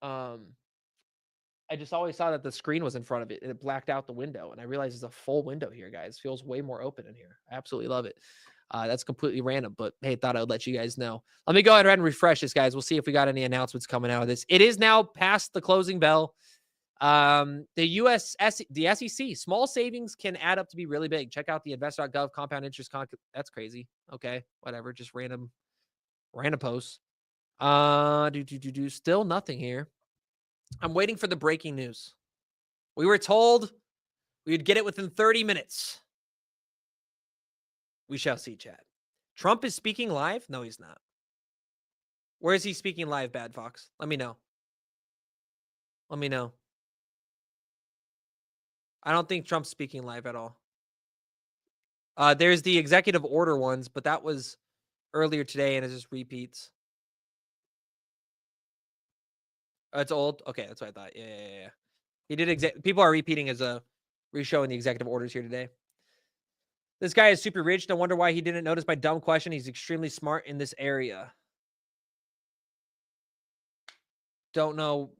I just always saw that the screen was in front of it and it blacked out the window. And I realized it's a full window here, guys. Feels way more open in here. I absolutely love it. That's completely random, but hey, thought I would let you guys know. Let me go ahead and refresh this, guys. We'll see if we got any announcements coming out of this. It is now past the closing bell. The SEC, small savings can add up to be really big. Check out the investor.gov compound interest. That's crazy. Okay, whatever. Just random posts. Still nothing here. I'm waiting for the breaking news. We were told we would get it within 30 minutes. We shall see, chat. Trump is speaking live? No, he's not. Where is he speaking live, Bad Fox? Let me know. I don't think Trump's speaking live at all. There's the executive order ones, but that was earlier today and it just repeats. It's old. Okay, that's what I thought. Yeah. He did people are repeating as re-showing the executive orders here today. This guy is super rich. No wonder why he didn't notice my dumb question. He's extremely smart in this area. don't know.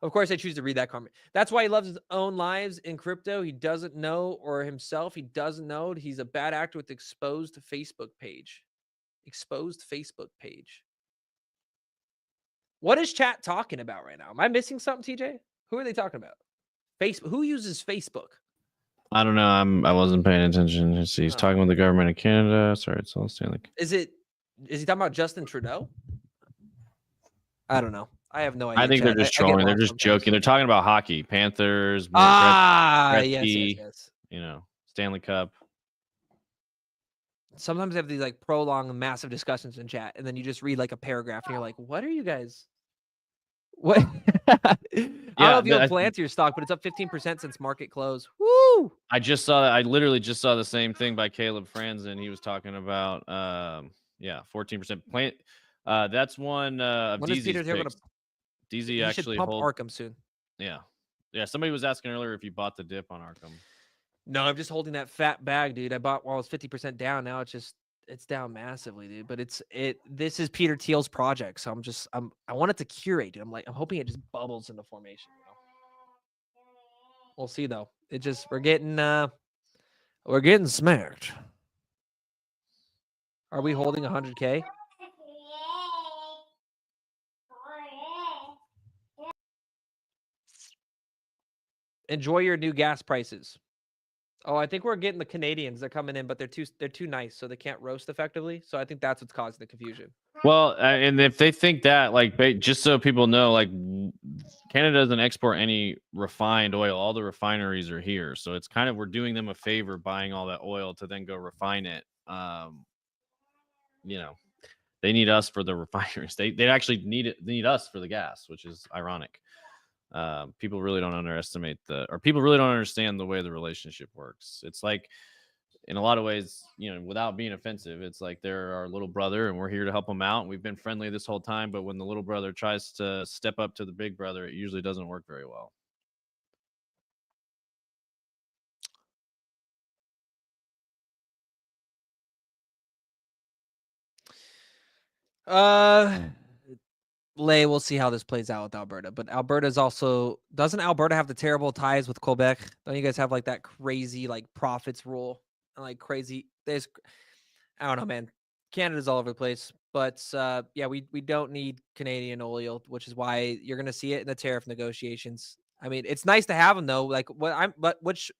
Of course, I choose to read that comment. That's why he loves his own lives in crypto. He doesn't know, or himself, he doesn't know. He's a bad actor with exposed Facebook page. Exposed Facebook page. What is chat talking about right now? Am I missing something, TJ? Who are they talking about? Facebook. Who uses Facebook? I don't know. I wasn't paying attention. He's talking with the government of Canada. Sorry, it's all Stanley. Is he talking about Justin Trudeau? I don't know. I have no idea. I think they're just trolling. They're just joking. They're talking about hockey, Panthers. Yes. You know, Stanley Cup. Sometimes they have these like prolonged, massive discussions in chat, and then you just read like a paragraph, and you're like, "What are you guys? What?" I don't know if you have plans to your stock, but it's up 15% since market close. Woo! I just saw that. I literally just saw the same thing by Caleb Franzen. He was talking about 14% plant. That's one of DZ's picks. DZ actually pump Arkham soon. Yeah. Somebody was asking earlier if you bought the dip on Arkham. No, I'm just holding that fat bag, dude. I bought while it was 50% down. Now it's down massively, dude. But this is Peter Thiel's project, so I want it to curate, dude. I'm hoping it just bubbles into formation. You know? We'll see though. We're getting smacked. Are we holding 100K? Enjoy your new gas prices. Oh, I think we're getting the Canadians. They're coming in, but they're too nice, so they can't roast effectively. So I think that's what's causing the confusion. Well, and if they think that, like, just so people know, like, Canada doesn't export any refined oil. All the refineries are here, so it's kind of we're doing them a favor buying all that oil to then go refine it. You know, they need us for the refineries. They actually need us for the gas, which is ironic. People really don't people really don't understand the way the relationship works. It's like, in a lot of ways, you know, without being offensive, it's like they're our little brother and we're here to help them out. We've been friendly this whole time, but when the little brother tries to step up to the big brother, it usually doesn't work very well. We'll see how this plays out with Alberta. But doesn't Alberta have the terrible ties with Quebec? Don't you guys have like that crazy like profits rule and like crazy? I don't know, man. Canada's all over the place. But we don't need Canadian oil, which is why you're gonna see it in the tariff negotiations. I mean, it's nice to have them though. Like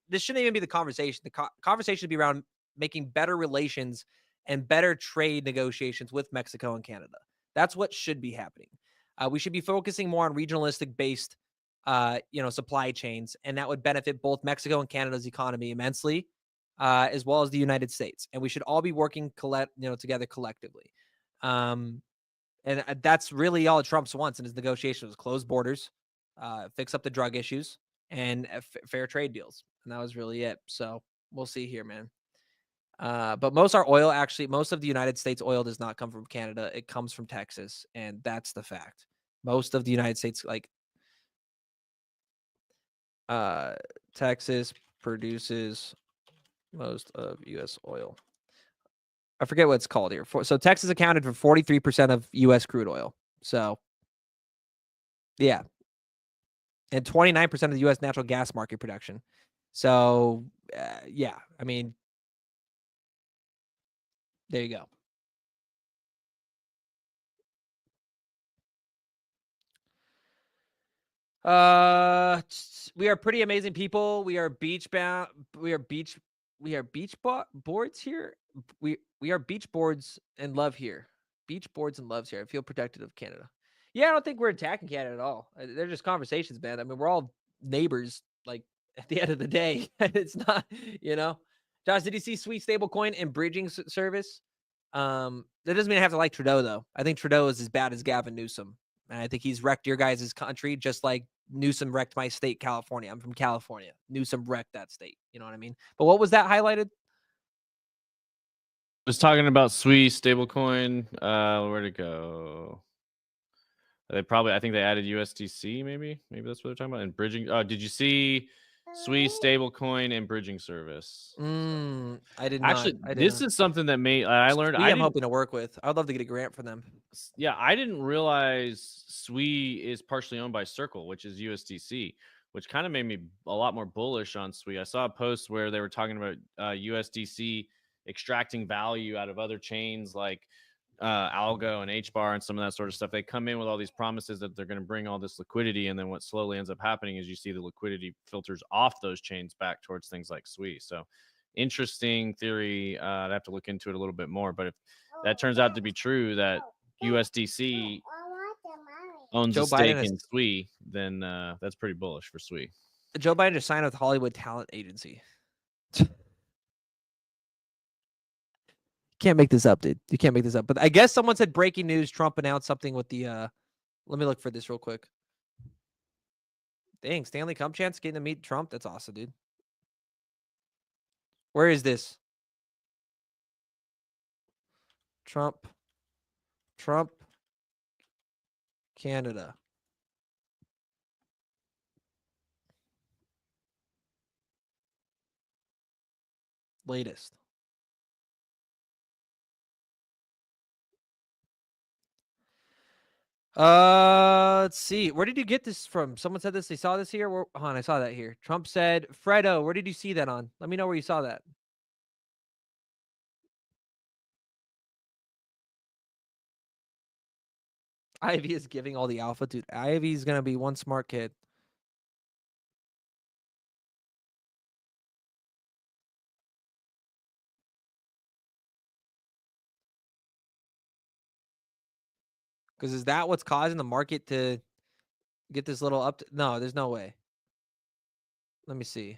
this shouldn't even be the conversation. The conversation should be around making better relations and better trade negotiations with Mexico and Canada. That's what should be happening. We should be focusing more on regionalistic based, supply chains, and that would benefit both Mexico and Canada's economy immensely, as well as the United States. And we should all be working together collectively. And that's really all Trump's wants in his negotiations: close borders, fix up the drug issues, and fair trade deals. And that was really it. So we'll see here, man. But most of the United States oil does not come from Canada. It comes from Texas, and that's the fact. Most of the United States, Texas produces most of U.S. oil. I forget what it's called here. So Texas accounted for 43% of U.S. crude oil. So, yeah. And 29% of the U.S. natural gas market production. So, I mean, there you go. We are pretty amazing people. We are beach bound. We are beach boards here. We are beach boards and love here. Beach boards and loves here. I feel protective of Canada. Yeah, I don't think we're attacking Canada at all. They're just conversations, man. I mean, we're all neighbors. Like at the end of the day, it's not, Josh, did you see Sweet Stablecoin and bridging service? That doesn't mean I have to like Trudeau, though. I think Trudeau is as bad as Gavin Newsom. And I think he's wrecked your guys' country just like Newsom wrecked my state, California. I'm from California. Newsom wrecked that state. You know what I mean? But what was that highlighted? I was talking about Sweet Stablecoin. Where'd it go? I think they added USDC, maybe that's what they're talking about. And bridging. Did you see SWI stablecoin and bridging service. I did Actually, not. I did this not. is something that I learned. I'm hoping to work with. I'd love to get a grant for them. Yeah, I didn't realize SWI is partially owned by Circle, which is USDC, which kind of made me a lot more bullish on SWI. I saw a post where they were talking about USDC extracting value out of other chains like Algo and HBAR and some of that sort of stuff. They come in with all these promises that they're going to bring all this liquidity, and then what slowly ends up happening is you see the liquidity filters off those chains back towards things like SWI. So interesting theory. I'd have to look into it a little bit more, but if that turns out to be true, that USDC owns Joe a stake Biden in SWI, then that's pretty bullish for SWI. Joe Biden just signed with Hollywood Talent Agency. Can't make this up, dude. You can't make this up. But I guess someone said breaking news. Trump announced something with the let me look for this real quick. Dang, Stanley Cup chance getting to meet Trump. That's awesome, dude. Where is this? Trump, Canada. Latest. Let's see. Where did you get this from? Someone said this. They saw this here. Hold on, I saw that here. Trump said, Fredo, where did you see that on? Let me know where you saw that. Ivy is giving all the alpha, dude. Ivy's gonna be one smart kid. Because is that what's causing the market to get this little up? No, there's no way. Let me see.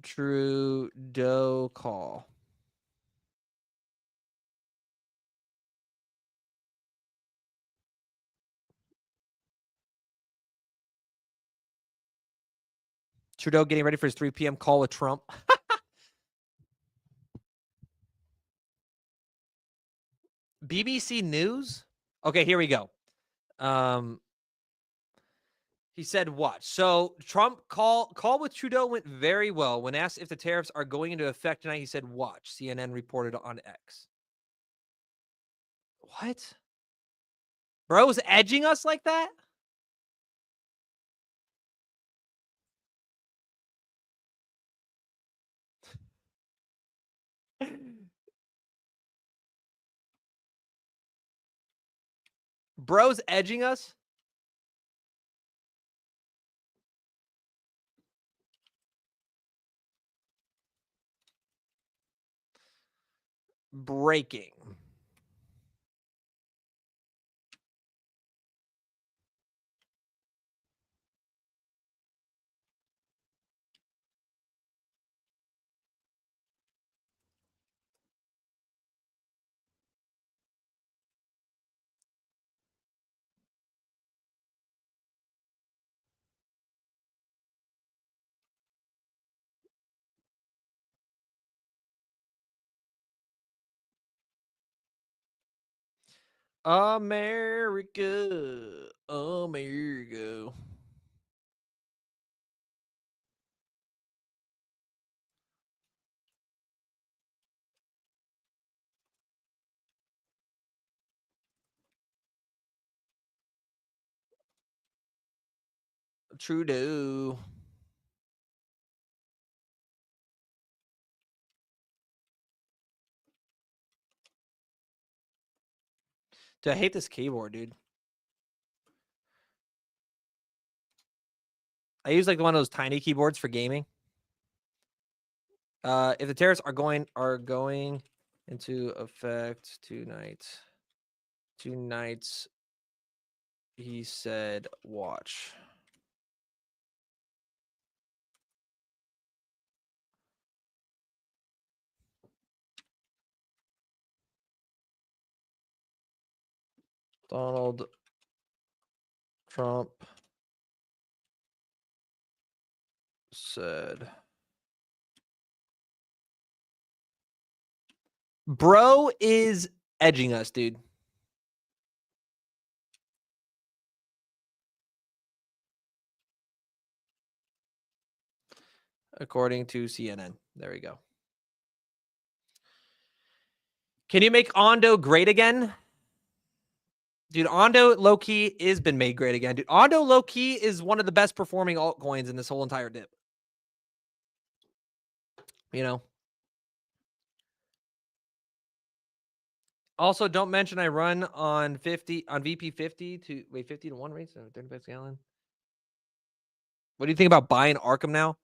Trudeau call. Trudeau getting ready for his 3 p.m. call with Trump. BBC News? Okay, here we go. He said, watch. So Trump call with Trudeau went very well. When asked if the tariffs are going into effect tonight, he said, watch. CNN reported on X. What? Bro's edging us like that? Bro's edging us? Breaking. America. America. Trudeau. Dude, I hate this keyboard, dude. I use like one of those tiny keyboards for gaming. If the tariffs are going into effect tonight, he said, watch. Donald Trump said Bro is edging us, dude. According to CNN. There we go. Can you make Ondo great again? Dude, Ondo low-key has been made great again. Dude, Ondo low-key is one of the best performing altcoins in this whole entire dip. You know? Also, don't mention I run on VP 50 to 50 to 1 rates, 35 gallon. What do you think about buying Arkham now?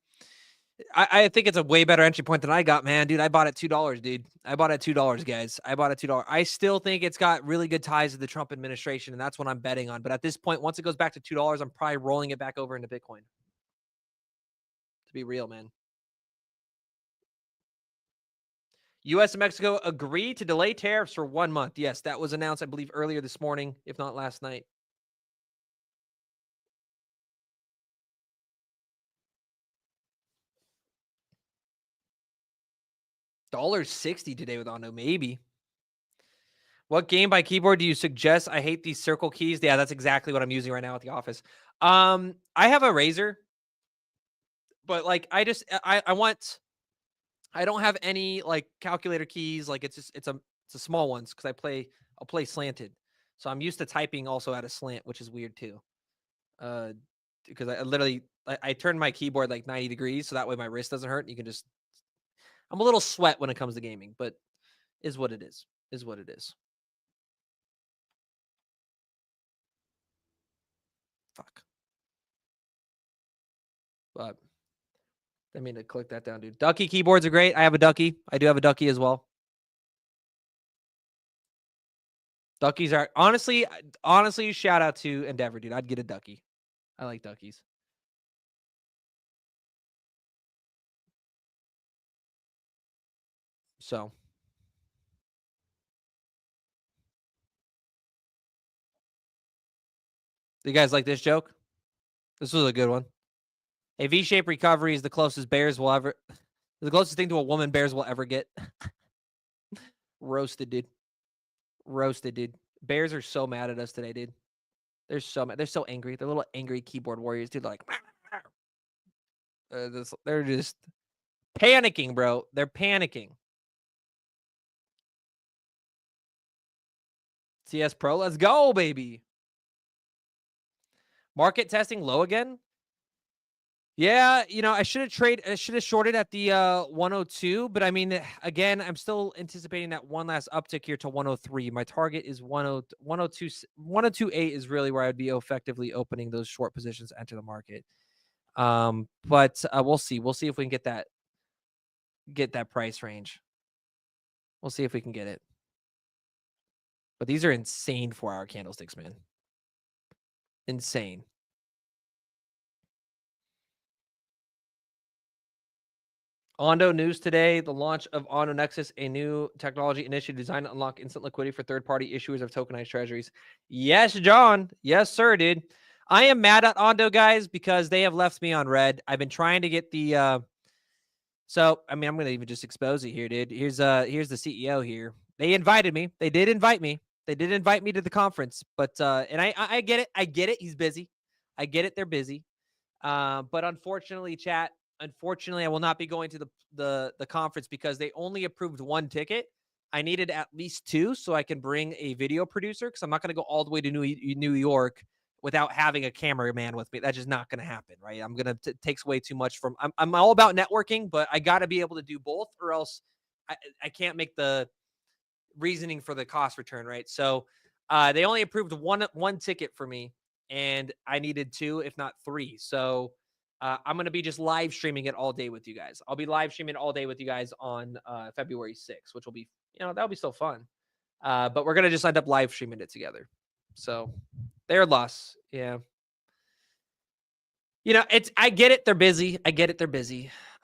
I think it's a way better entry point than I got, man. Dude, I bought it $2, dude. I bought it $2, guys. I bought it $2. I still think it's got really good ties to the Trump administration, and that's what I'm betting on. But at this point, once it goes back to $2, I'm probably rolling it back over into Bitcoin. To be real, man. U.S. and Mexico agree to delay tariffs for 1 month. Yes, that was announced, I believe, earlier this morning, if not last night. $1.60 today with Ondo, maybe. What game by keyboard do you suggest? I hate these circle keys. Yeah, that's exactly what I'm using right now at the office. I have a Razer, but like I don't have any like calculator keys. Like it's a small ones because I'll play slanted. So I'm used to typing also at a slant, which is weird too. Because I literally I turn my keyboard like 90 degrees so that way my wrist doesn't hurt. You can just I'm a little sweat when it comes to gaming, but is what it is. Is what it is. Fuck. But I mean to click that down, dude. Ducky keyboards are great. I have a Ducky. I do have a Ducky as well. Duckies are honestly, shout out to Endeavor, dude. I'd get a Ducky. I like Duckies. So. Do you guys like this joke? This was a good one. A V-shaped recovery is the closest the closest thing to a woman bears will ever get. Roasted, dude. Roasted, dude. Bears are so mad at us today, dude. They're so mad. They're so angry. They're little angry keyboard warriors, dude. They're like, they're just panicking, bro. They're panicking. CS Pro, let's go, baby. Market testing low again. Yeah, you know, I should have shorted at the 102, but I mean, again, I'm still anticipating that one last uptick here to 103. My target is 102.8 is really where I'd be effectively opening those short positions to enter the market. But we'll see. We'll see if we can get that price range. We'll see if we can get it. But these are insane 4-hour candlesticks, man. Insane. Ondo news today, the launch of Ondo Nexus, a new technology initiative designed to unlock instant liquidity for third-party issuers of tokenized treasuries. Yes, John. Yes, sir, dude. I am mad at Ondo, guys, because they have left me on red. I've been trying to get the so, I mean, I'm going to even just expose it here, dude. Here's the CEO here. They invited me. They did invite me. They did invite me to the conference, but and I get it. I get it. He's busy. I get it. They're busy. But unfortunately, chat, I will not be going to the conference because they only approved 1 ticket. I needed at least 2 so I can bring a video producer because I'm not going to go all the way to New York without having a cameraman with me. That's just not going to happen, right? I'm going to takes way too much from. I'm all about networking, but I got to be able to do both, or else I can't make the reasoning for the cost return, right? So they only approved one ticket for me, and I needed 2, if not 3. So I'm going to be just live streaming it all day with you guys. I'll be live streaming all day with you guys on February 6th, which will be, that'll be so fun. But we're going to just end up live streaming it together. So their loss. Yeah. I get it. They're busy.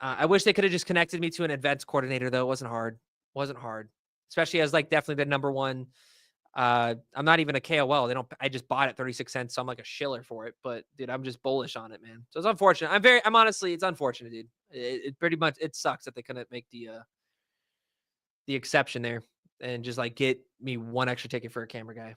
I wish they could have just connected me to an events coordinator, though. It wasn't hard. Especially as like definitely the number one. I'm not even a KOL. I just bought it 36 cents. So I'm like a shiller for it, but dude, I'm just bullish on it, man. So it's unfortunate. I'm honestly, it's unfortunate, dude. It pretty much, it sucks that they couldn't make the exception there and just like get me one extra ticket for a camera guy.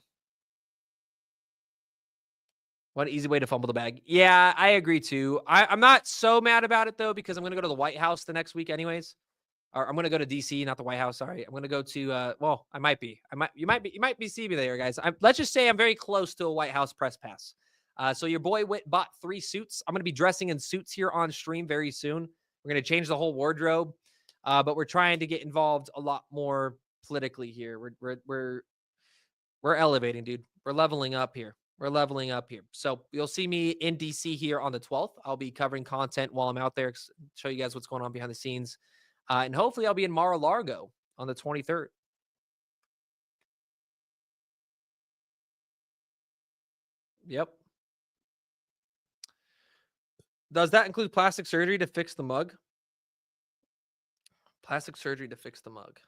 One easy way to fumble the bag. Yeah, I agree too. I'm not so mad about it though, because I'm going to go to the White House the next week anyways. Or I'm going to go to DC, not the White House. Sorry. I'm going to go to, well, I might be, you might be seeing me there, guys. Let's just say I'm very close to a White House press pass. So your boy bought 3 suits. I'm going to be dressing in suits here on stream very soon. We're going to change the whole wardrobe. But we're trying to get involved a lot more politically here. We're elevating, dude. We're leveling up here. We're leveling up here. So you'll see me in DC here on the 12th. I'll be covering content while I'm out there, show you guys what's going on behind the scenes. And hopefully I'll be in Mar-a-Lago on the 23rd. Yep. Does that include plastic surgery to fix the mug? Plastic surgery to fix the mug.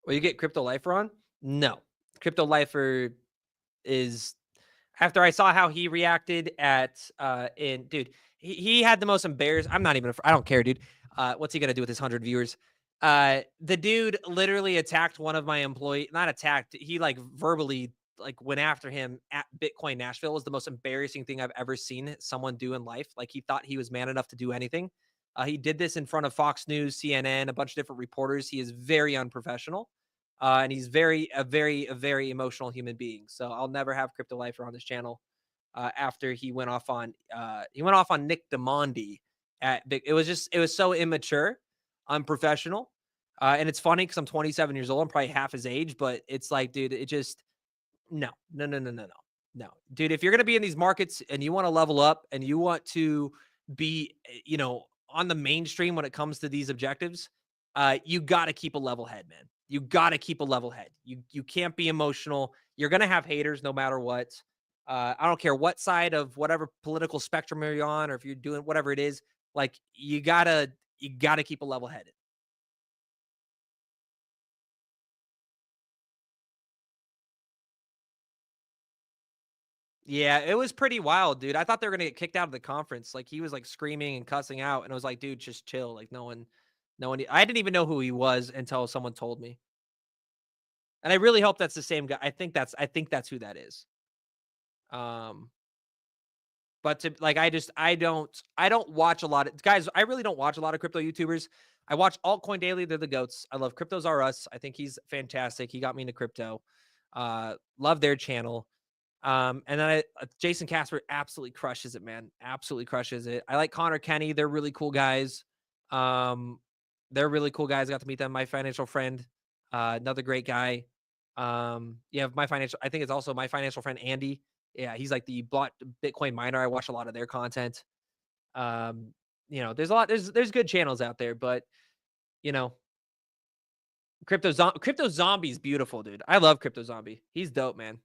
Will you get Crypto Lifer on? No. Crypto Lifer is, after I saw how he reacted at dude, he had the most embarrassed. I don't care, dude. What's he gonna do with his 100 viewers? The dude literally attacked one of my employees. Not attacked, he like verbally like went after him at Bitcoin Nashville. It was the most embarrassing thing I've ever seen someone do in life. Like he thought he was man enough to do anything. He did this in front of Fox News, CNN, a bunch of different reporters. He is very unprofessional. And he's a very emotional human being. So I'll never have Crypto Lifer on this channel. After he went off on Nick Demondi it was so immature, unprofessional. And it's funny because I'm 27 years old. I'm probably half his age, but it's like, dude, it just no. Dude, if you're gonna be in these markets and you want to level up and you want to be, on the mainstream when it comes to these objectives, you got to keep a level head, man. You got to keep a level head. You can't be emotional. You're going to have haters no matter what. I don't care what side of whatever political spectrum you're on, or if you're doing whatever it is, like you gotta keep a level headed. Yeah, it was pretty wild, dude. I thought they were going to get kicked out of the conference. Like he was like screaming and cussing out, and I was like, dude, just chill. Like no one, I didn't even know who he was until someone told me. And I really hope that's the same guy. I think that's who that is. But to like, I don't watch a lot of guys. I really don't watch a lot of crypto YouTubers. I watch Altcoin Daily. They're the goats. I love Cryptos R Us. I think he's fantastic. He got me into crypto. Love their channel. And then Jason Casper absolutely crushes it, man. Absolutely crushes it. I like Connor Kenny. They're really cool guys. They're really cool guys. I got to meet them. My financial friend, another great guy. I think it's also my financial friend, Andy. Yeah. He's like the Bitcoin miner. I watch a lot of their content. There's good channels out there, but Crypto Zombie is beautiful, dude. I love Crypto Zombie. He's dope, man.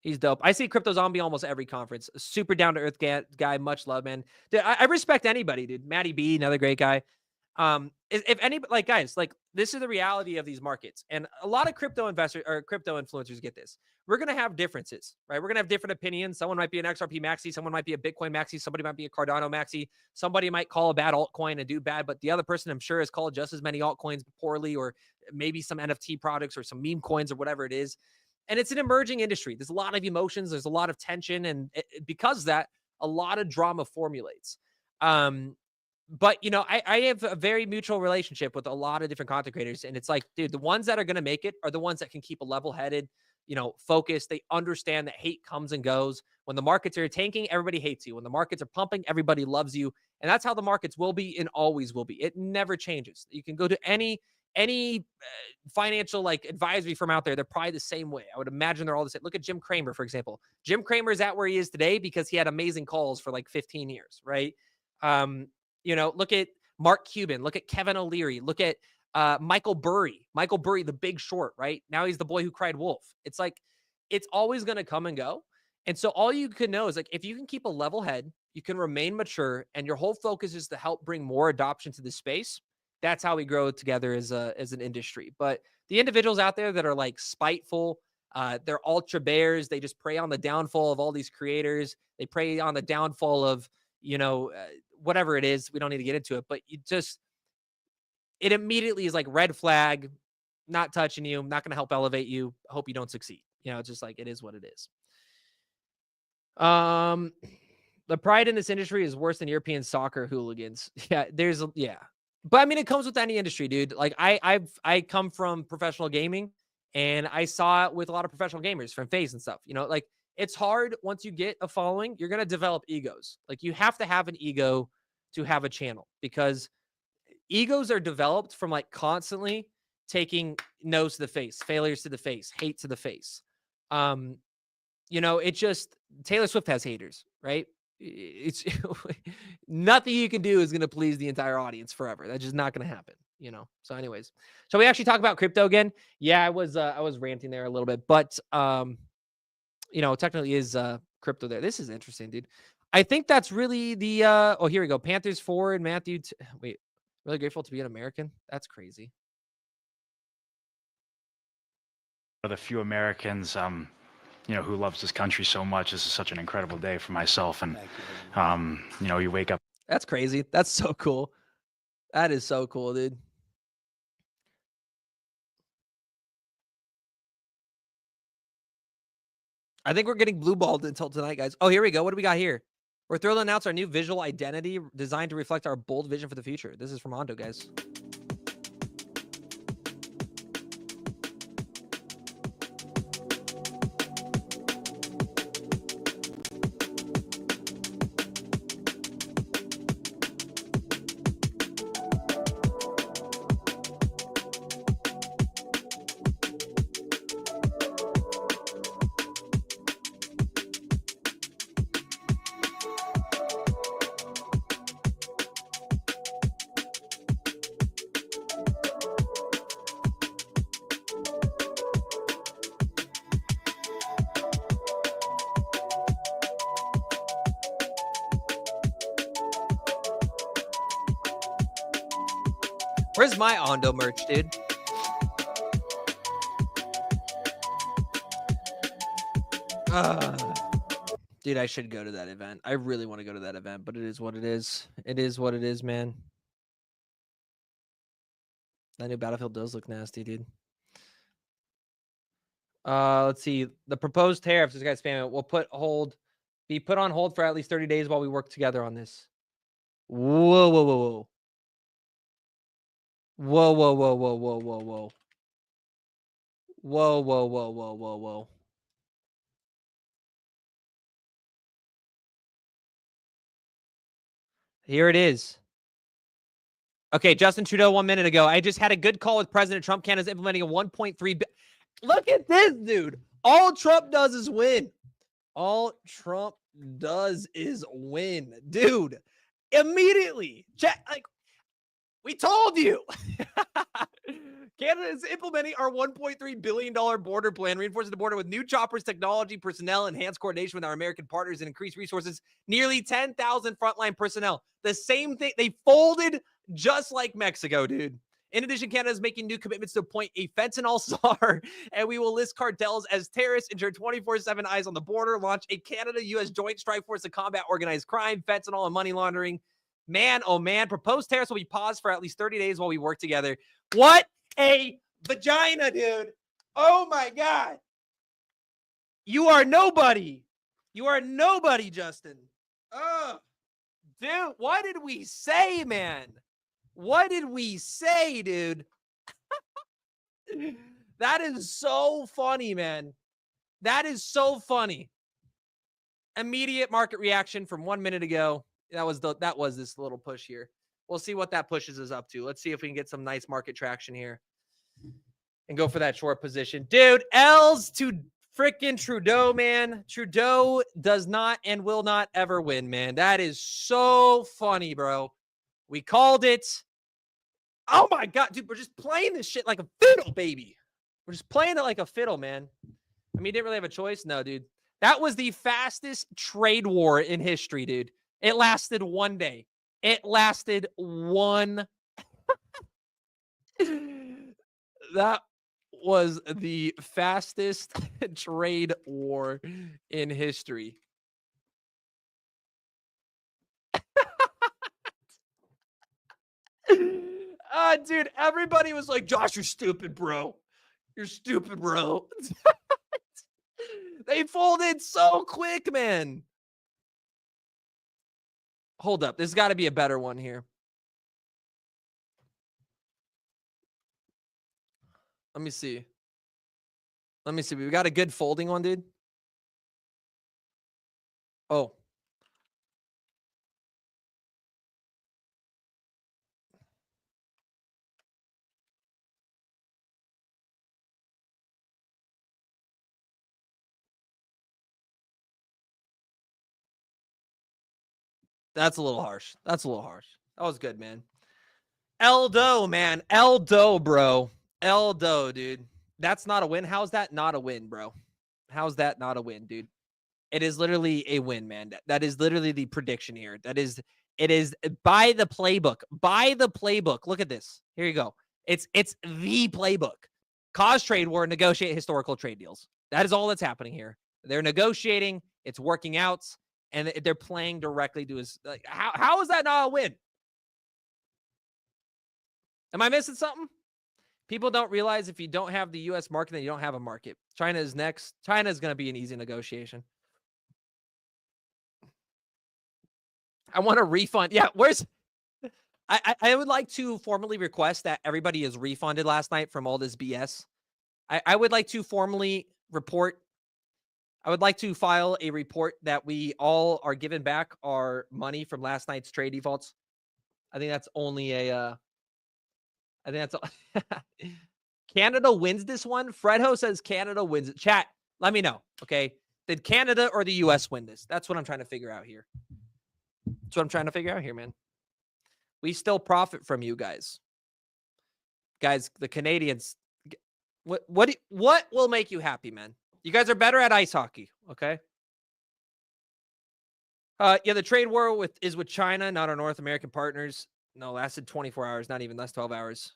He's dope. I see Crypto Zombie almost every conference. Super down to earth guy. Much love, man. Dude, I respect anybody, dude. Matty B, another great guy. If any, like guys, like this is the reality of these markets, and a lot of crypto investors or crypto influencers get this. We're gonna have differences, right? We're gonna have different opinions. Someone might be an XRP maxi, someone might be a Bitcoin maxi, somebody might be a Cardano maxi, somebody might call a bad altcoin and do bad, but the other person I'm sure has called just as many altcoins poorly, or maybe some NFT products or some meme coins or whatever it is. And it's an emerging industry. There's a lot of emotions. There's a lot of tension. And because of that, a lot of drama formulates. But, I have a very mutual relationship with a lot of different content creators. And it's like, dude, the ones that are going to make it are the ones that can keep a level-headed, focus. They understand that hate comes and goes. When the markets are tanking, everybody hates you. When the markets are pumping, everybody loves you. And that's how the markets will be and always will be. It never changes. You can go to any financial like advisory firm out there. They're probably the same way. I would imagine they're all the same. Look at Jim Cramer, for example. Jim Cramer is at where he is today because he had amazing calls for like 15 years, right? Look at Mark Cuban, look at Kevin O'Leary, look at Michael Burry, the Big Short, right? Now he's the boy who cried wolf. It's like, it's always going to come and go. And so all you can know is like, if you can keep a level head, you can remain mature, and your whole focus is to help bring more adoption to the space. That's how we grow together as an industry. But the individuals out there that are like spiteful, they're ultra bears. They just prey on the downfall of all these creators. They prey on the downfall of, you know, whatever it is, we don't need to get into it, but it immediately is like red flag, not touching you, not going to help elevate you. Hope you don't succeed. You know, it's just like, it is what it is. The pride in this industry is worse than European soccer hooligans. Yeah, but I mean, it comes with any industry, dude. Like I come from professional gaming, and I saw it with a lot of professional gamers from FaZe and stuff. You know, like it's hard once you get a following, you're gonna develop egos. Like you have to have an ego to have a channel, because egos are developed from like constantly taking no's to the face, failures to the face, hate to the face. You know, it just, Taylor Swift has haters, right? It's nothing you can do is going to please the entire audience forever. That's just not going to happen, you know? So anyways, so we actually talk about crypto again. Yeah, I was ranting there a little bit, but, you know, technically is, crypto there. This is interesting, dude. I think that's really the, oh, here we go. Panthers forward, Matthew. Wait, really grateful to be an American. That's crazy. For the few Americans, you know, who loves this country so much. This is such an incredible day for myself. And, you know, you wake up. That's crazy. That's so cool. That is so cool, dude. I think we're getting blue balled until tonight, guys. Oh, here we go. What do we got here? We're thrilled to announce our new visual identity designed to reflect our bold vision for the future. This is from Ondo, guys. Where's my Ondo merch, dude? Dude, I should go to that event. I really want to go to that event, but it is what it is. It is what it is, man. That new Battlefield does look nasty, dude. Let's see. The proposed tariffs, this guy's spamming it, will be put on hold for at least 30 days while we work together on this. Whoa, whoa, whoa, whoa. Whoa, whoa, whoa, whoa, whoa, whoa, whoa. Whoa, whoa, whoa, whoa, whoa, whoa. Here it is. Okay, Justin Trudeau 1 minute ago. I just had a good call with President Trump. Canada's implementing a 1.3 Look at this, dude. All Trump does is win. All Trump does is win. Dude, immediately. Check, like, we told you. Canada is implementing our $1.3 billion border plan, reinforcing the border with new choppers, technology, personnel, enhanced coordination with our American partners, and increased resources. Nearly 10,000 frontline personnel. The same thing. They folded just like Mexico, dude. In addition, Canada is making new commitments to appoint a fentanyl czar, and we will list cartels as terrorists, ensure 24/7 eyes on the border, launch a Canada-U.S. joint strike force to combat organized crime, fentanyl, and money laundering. Man, oh man, proposed tariffs will be paused for at least 30 days while we work together. What a vagina, dude. Oh my God. You are nobody. You are nobody, Justin. Oh, dude, what did we say, man? What did we say, dude? That is so funny, man. That is so funny. Immediate market reaction from 1 minute ago. That was this little push here. We'll see what that pushes us up to. Let's see if we can get some nice market traction here and go for that short position. Dude, L's to freaking Trudeau, man. Trudeau does not and will not ever win, man. That is so funny, bro. We called it. Oh my God, dude, we're just playing this shit like a fiddle, baby. We're just playing it like a fiddle, man. I mean, you didn't really have a choice. No, dude. That was the fastest trade war in history, dude. It lasted 1 day. It lasted one. That was the fastest trade war in history. Dude, everybody was like, Josh, you're stupid, bro. You're stupid, bro. They folded so quick, man. Hold up. There's got to be a better one here. Let me see. Let me see. We got a good folding one, dude. Oh. That's a little harsh. That's a little harsh. That was good, man. Eldo, man. Eldo, bro. Eldo, dude. That's not a win. How's that not a win, bro? How's that not a win, dude? It is literally a win, man. That is literally the prediction here. It is by the playbook. By the playbook. Look at this. Here you go. It's the playbook. Cause trade war, negotiate historical trade deals. That is all that's happening here. They're negotiating. It's working out. And they're playing directly to his. Like, how is that not a win? Am I missing something? People don't realize if you don't have the U.S. market, then you don't have a market. China is next. China is going to be an easy negotiation. I want a refund. Yeah, where's... I would like to formally request that everybody is refunded last night from all this BS. I would like to formally report... I would like to file a report that we all are given back our money from last night's trade defaults. I think that's only a... I think that's... Canada wins this one. Fredho says Canada wins it. Chat, let me know, okay? Did Canada or the U.S. win this? That's what I'm trying to figure out here. That's what I'm trying to figure out here, man. We still profit from you guys. Guys, the Canadians... What will make you happy, man? You guys are better at ice hockey, okay? Yeah, the trade war is with China, not our North American partners. No, lasted 24 hours, not even less 12 hours.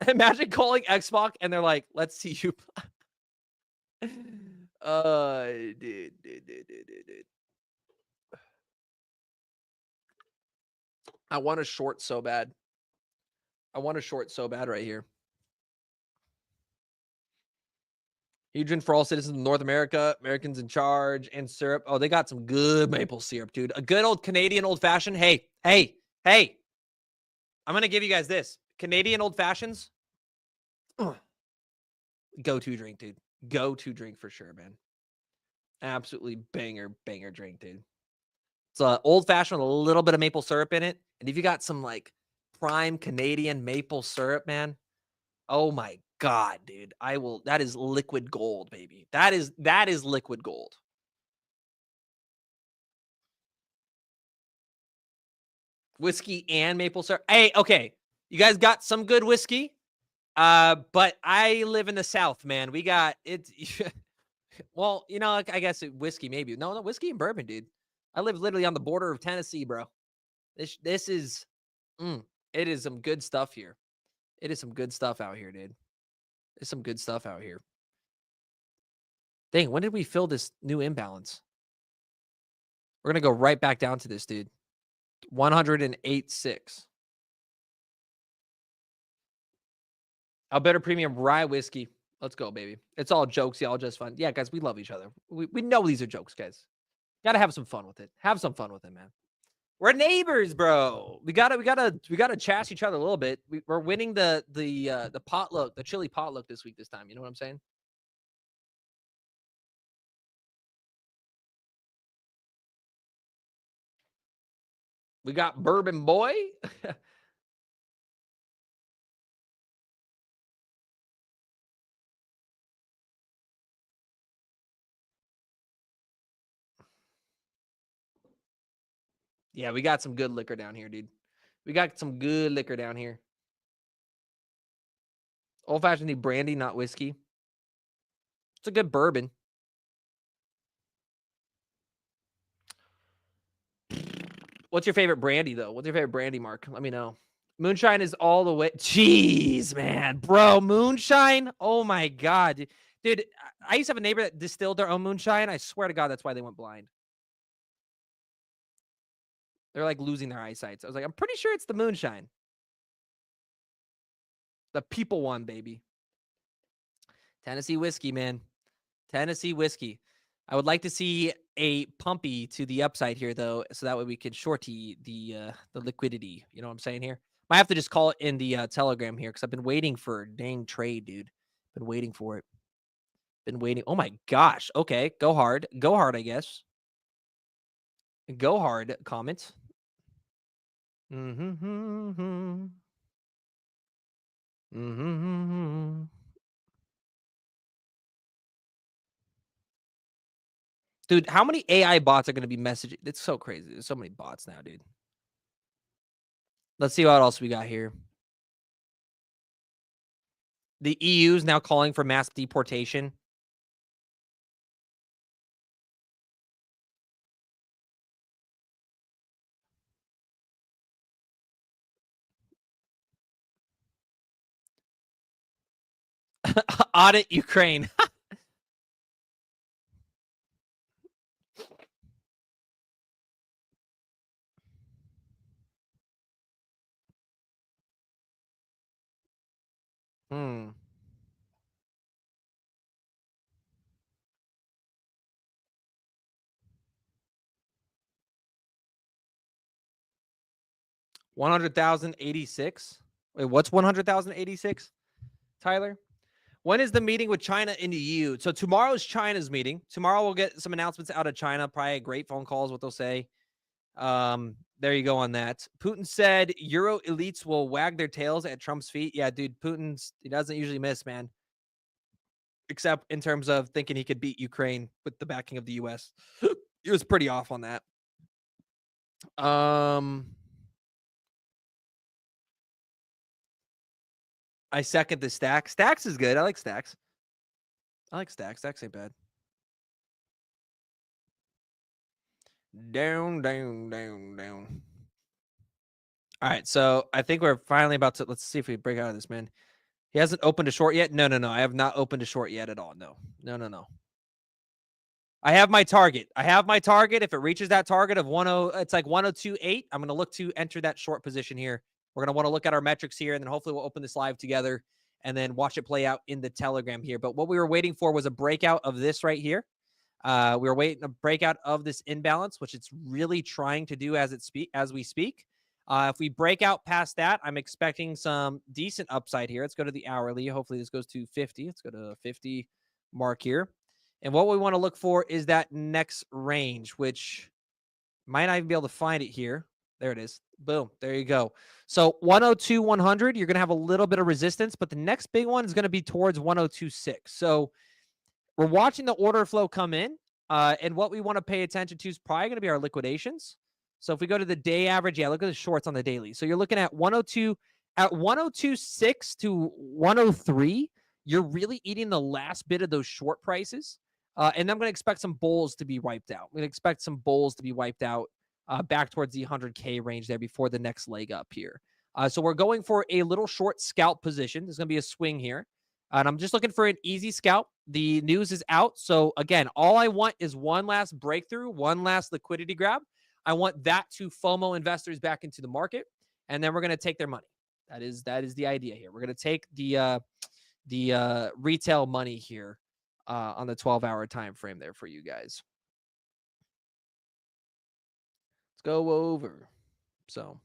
Imagine calling Xbox and they're like, let's see you. Dude. I want a short so bad. I want a short so bad right here. Huge for all citizens of North America, Americans in charge, and syrup. Oh, they got some good maple syrup, dude. A good old Canadian old fashioned. Hey. I'm going to give you guys this. Canadian old fashions. Go-to drink, dude. Go-to drink for sure, man. Absolutely banger drink, dude. It's an old fashioned with a little bit of maple syrup in it. And if you got some like prime Canadian maple syrup, man. Oh my God, dude. That is liquid gold, baby. That is liquid gold. Whiskey and maple syrup. Hey, okay. You guys got some good whiskey. But I live in the South, man. We got it. Well, you know, I guess whiskey, maybe. No, whiskey and bourbon, dude. I live literally on the border of Tennessee, bro. This is, it is some good stuff here. It is some good stuff out here, dude. There's some good stuff out here. Dang, when did we fill this new imbalance? We're going to go right back down to this, dude. 108.6. Alberta Premium Rye Whiskey. Let's go, baby. It's all jokes, y'all. Just fun. Yeah, guys, we love each other. We know these are jokes, guys. Gotta have some fun with it. Have some fun with it, man. We're neighbors, bro. We gotta chash each other a little bit. We're winning the potluck, the chili potluck this week, this time. You know what I'm saying? We got Bourbon Boy. Yeah, we got some good liquor down here, dude. We got some good liquor down here. Old-fashioned brandy, not whiskey. It's a good bourbon. What's your favorite brandy, though? What's your favorite brandy, Mark? Let me know. Moonshine is all the way. Jeez, man. Bro, moonshine? Oh, my God. Dude, I used to have a neighbor that distilled their own moonshine. I swear to God, that's why they went blind. They're like losing their eyesight. So I was like, I'm pretty sure it's the moonshine. The people one, baby. Tennessee whiskey, man. Tennessee whiskey. I would like to see a pumpy to the upside here, though, so that way we can shorty the liquidity. You know what I'm saying here? Might have to just call it in the Telegram here because I've been waiting for a dang trade, dude. Been waiting for it. Been waiting. Oh my gosh. Okay, go hard. Go hard, I guess. Go hard. Comment. Mm-hmm. Mm-hmm. Dude, how many AI bots are going to be messaging? It's so crazy. There's so many bots now, dude. Let's see what else we got here. The EU is now calling for mass deportation. Audit Ukraine. Hmm. $100,086. Wait, what's 100,086? Tyler? When is the meeting with China in the EU? So tomorrow's China's meeting. Tomorrow we'll get some announcements out of China. Probably a great phone call is what they'll say. There you go on that. Putin said Euro elites will wag their tails at Trump's feet. Yeah, dude, he doesn't usually miss, man. Except in terms of thinking he could beat Ukraine with the backing of the US. He was pretty off on that. I second the Stacks. Stacks is good. I like Stacks. Stacks ain't bad. Down. All right, so I think we're finally about to. Let's see if we break out of this, man. He hasn't opened a short yet. No. I have not opened a short yet at all. No. I have my target. If it reaches that target of 10, it's like 102.8. I'm going to look to enter that short position here. We're going to want to look at our metrics here, and then hopefully we'll open this live together and then watch it play out in the Telegram here. But what we were waiting for was a breakout of this right here. We were waiting a breakout of this imbalance, which it's really trying to do as we speak. If we break out past that, I'm expecting some decent upside here. Let's go to the hourly. Hopefully this goes to 50. Let's go to 50 mark here. And what we want to look for is that next range, which might not even be able to find it here. There it is. Boom. There you go. So 102, 100, you're going to have a little bit of resistance, but the next big one is going to be towards 102.6. So we're watching the order flow come in. And what we want to pay attention to is probably going to be our liquidations. So if we go to the day average, yeah, look at the shorts on the daily. So you're looking at 102, at 102.6 to 103. You're really eating the last bit of those short prices. And I'm going to expect some bulls to be wiped out. I'm going to expect some bulls to be wiped out back towards the 100K range there before the next leg up here. So we're going for a little short scalp position. There's going to be a swing here. And I'm just looking for an easy scalp. The news is out. So again, all I want is one last breakthrough, one last liquidity grab. I want that to FOMO investors back into the market. And then we're going to take their money. That is the idea here. We're going to take the retail money here on the 12-hour time frame there for you guys. Let's go over. So,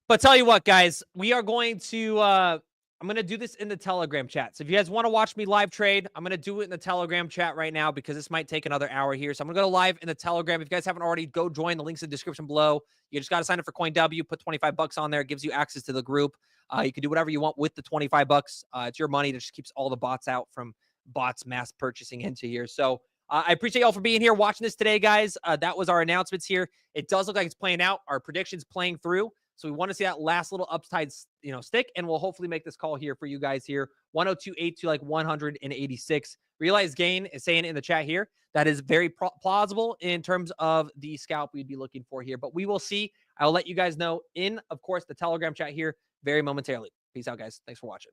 but tell you what, guys, we are going to I'm going to do this in the Telegram chat. So if you guys want to watch me live trade, I'm going to do it in the Telegram chat right now because this might take another hour here. So I'm going to go live in the Telegram. If you guys haven't already, go join. The link's in the description below. You just got to sign up for CoinW, put 25 bucks on there. It gives you access to the group. You can do whatever you want with the 25 bucks. It's your money that just keeps all the bots out from bots mass purchasing into here. So I appreciate y'all for being here, watching this today, guys. That was our announcements here. It does look like it's playing out. Our predictions playing through. So we want to see that last little upside, stick, and we'll hopefully make this call here for you guys here. 102.8 to like 186. Realized gain is saying in the chat here. That is very plausible in terms of the scalp we'd be looking for here. But we will see. I'll let you guys know in, of course, the Telegram chat here very momentarily. Peace out, guys. Thanks for watching.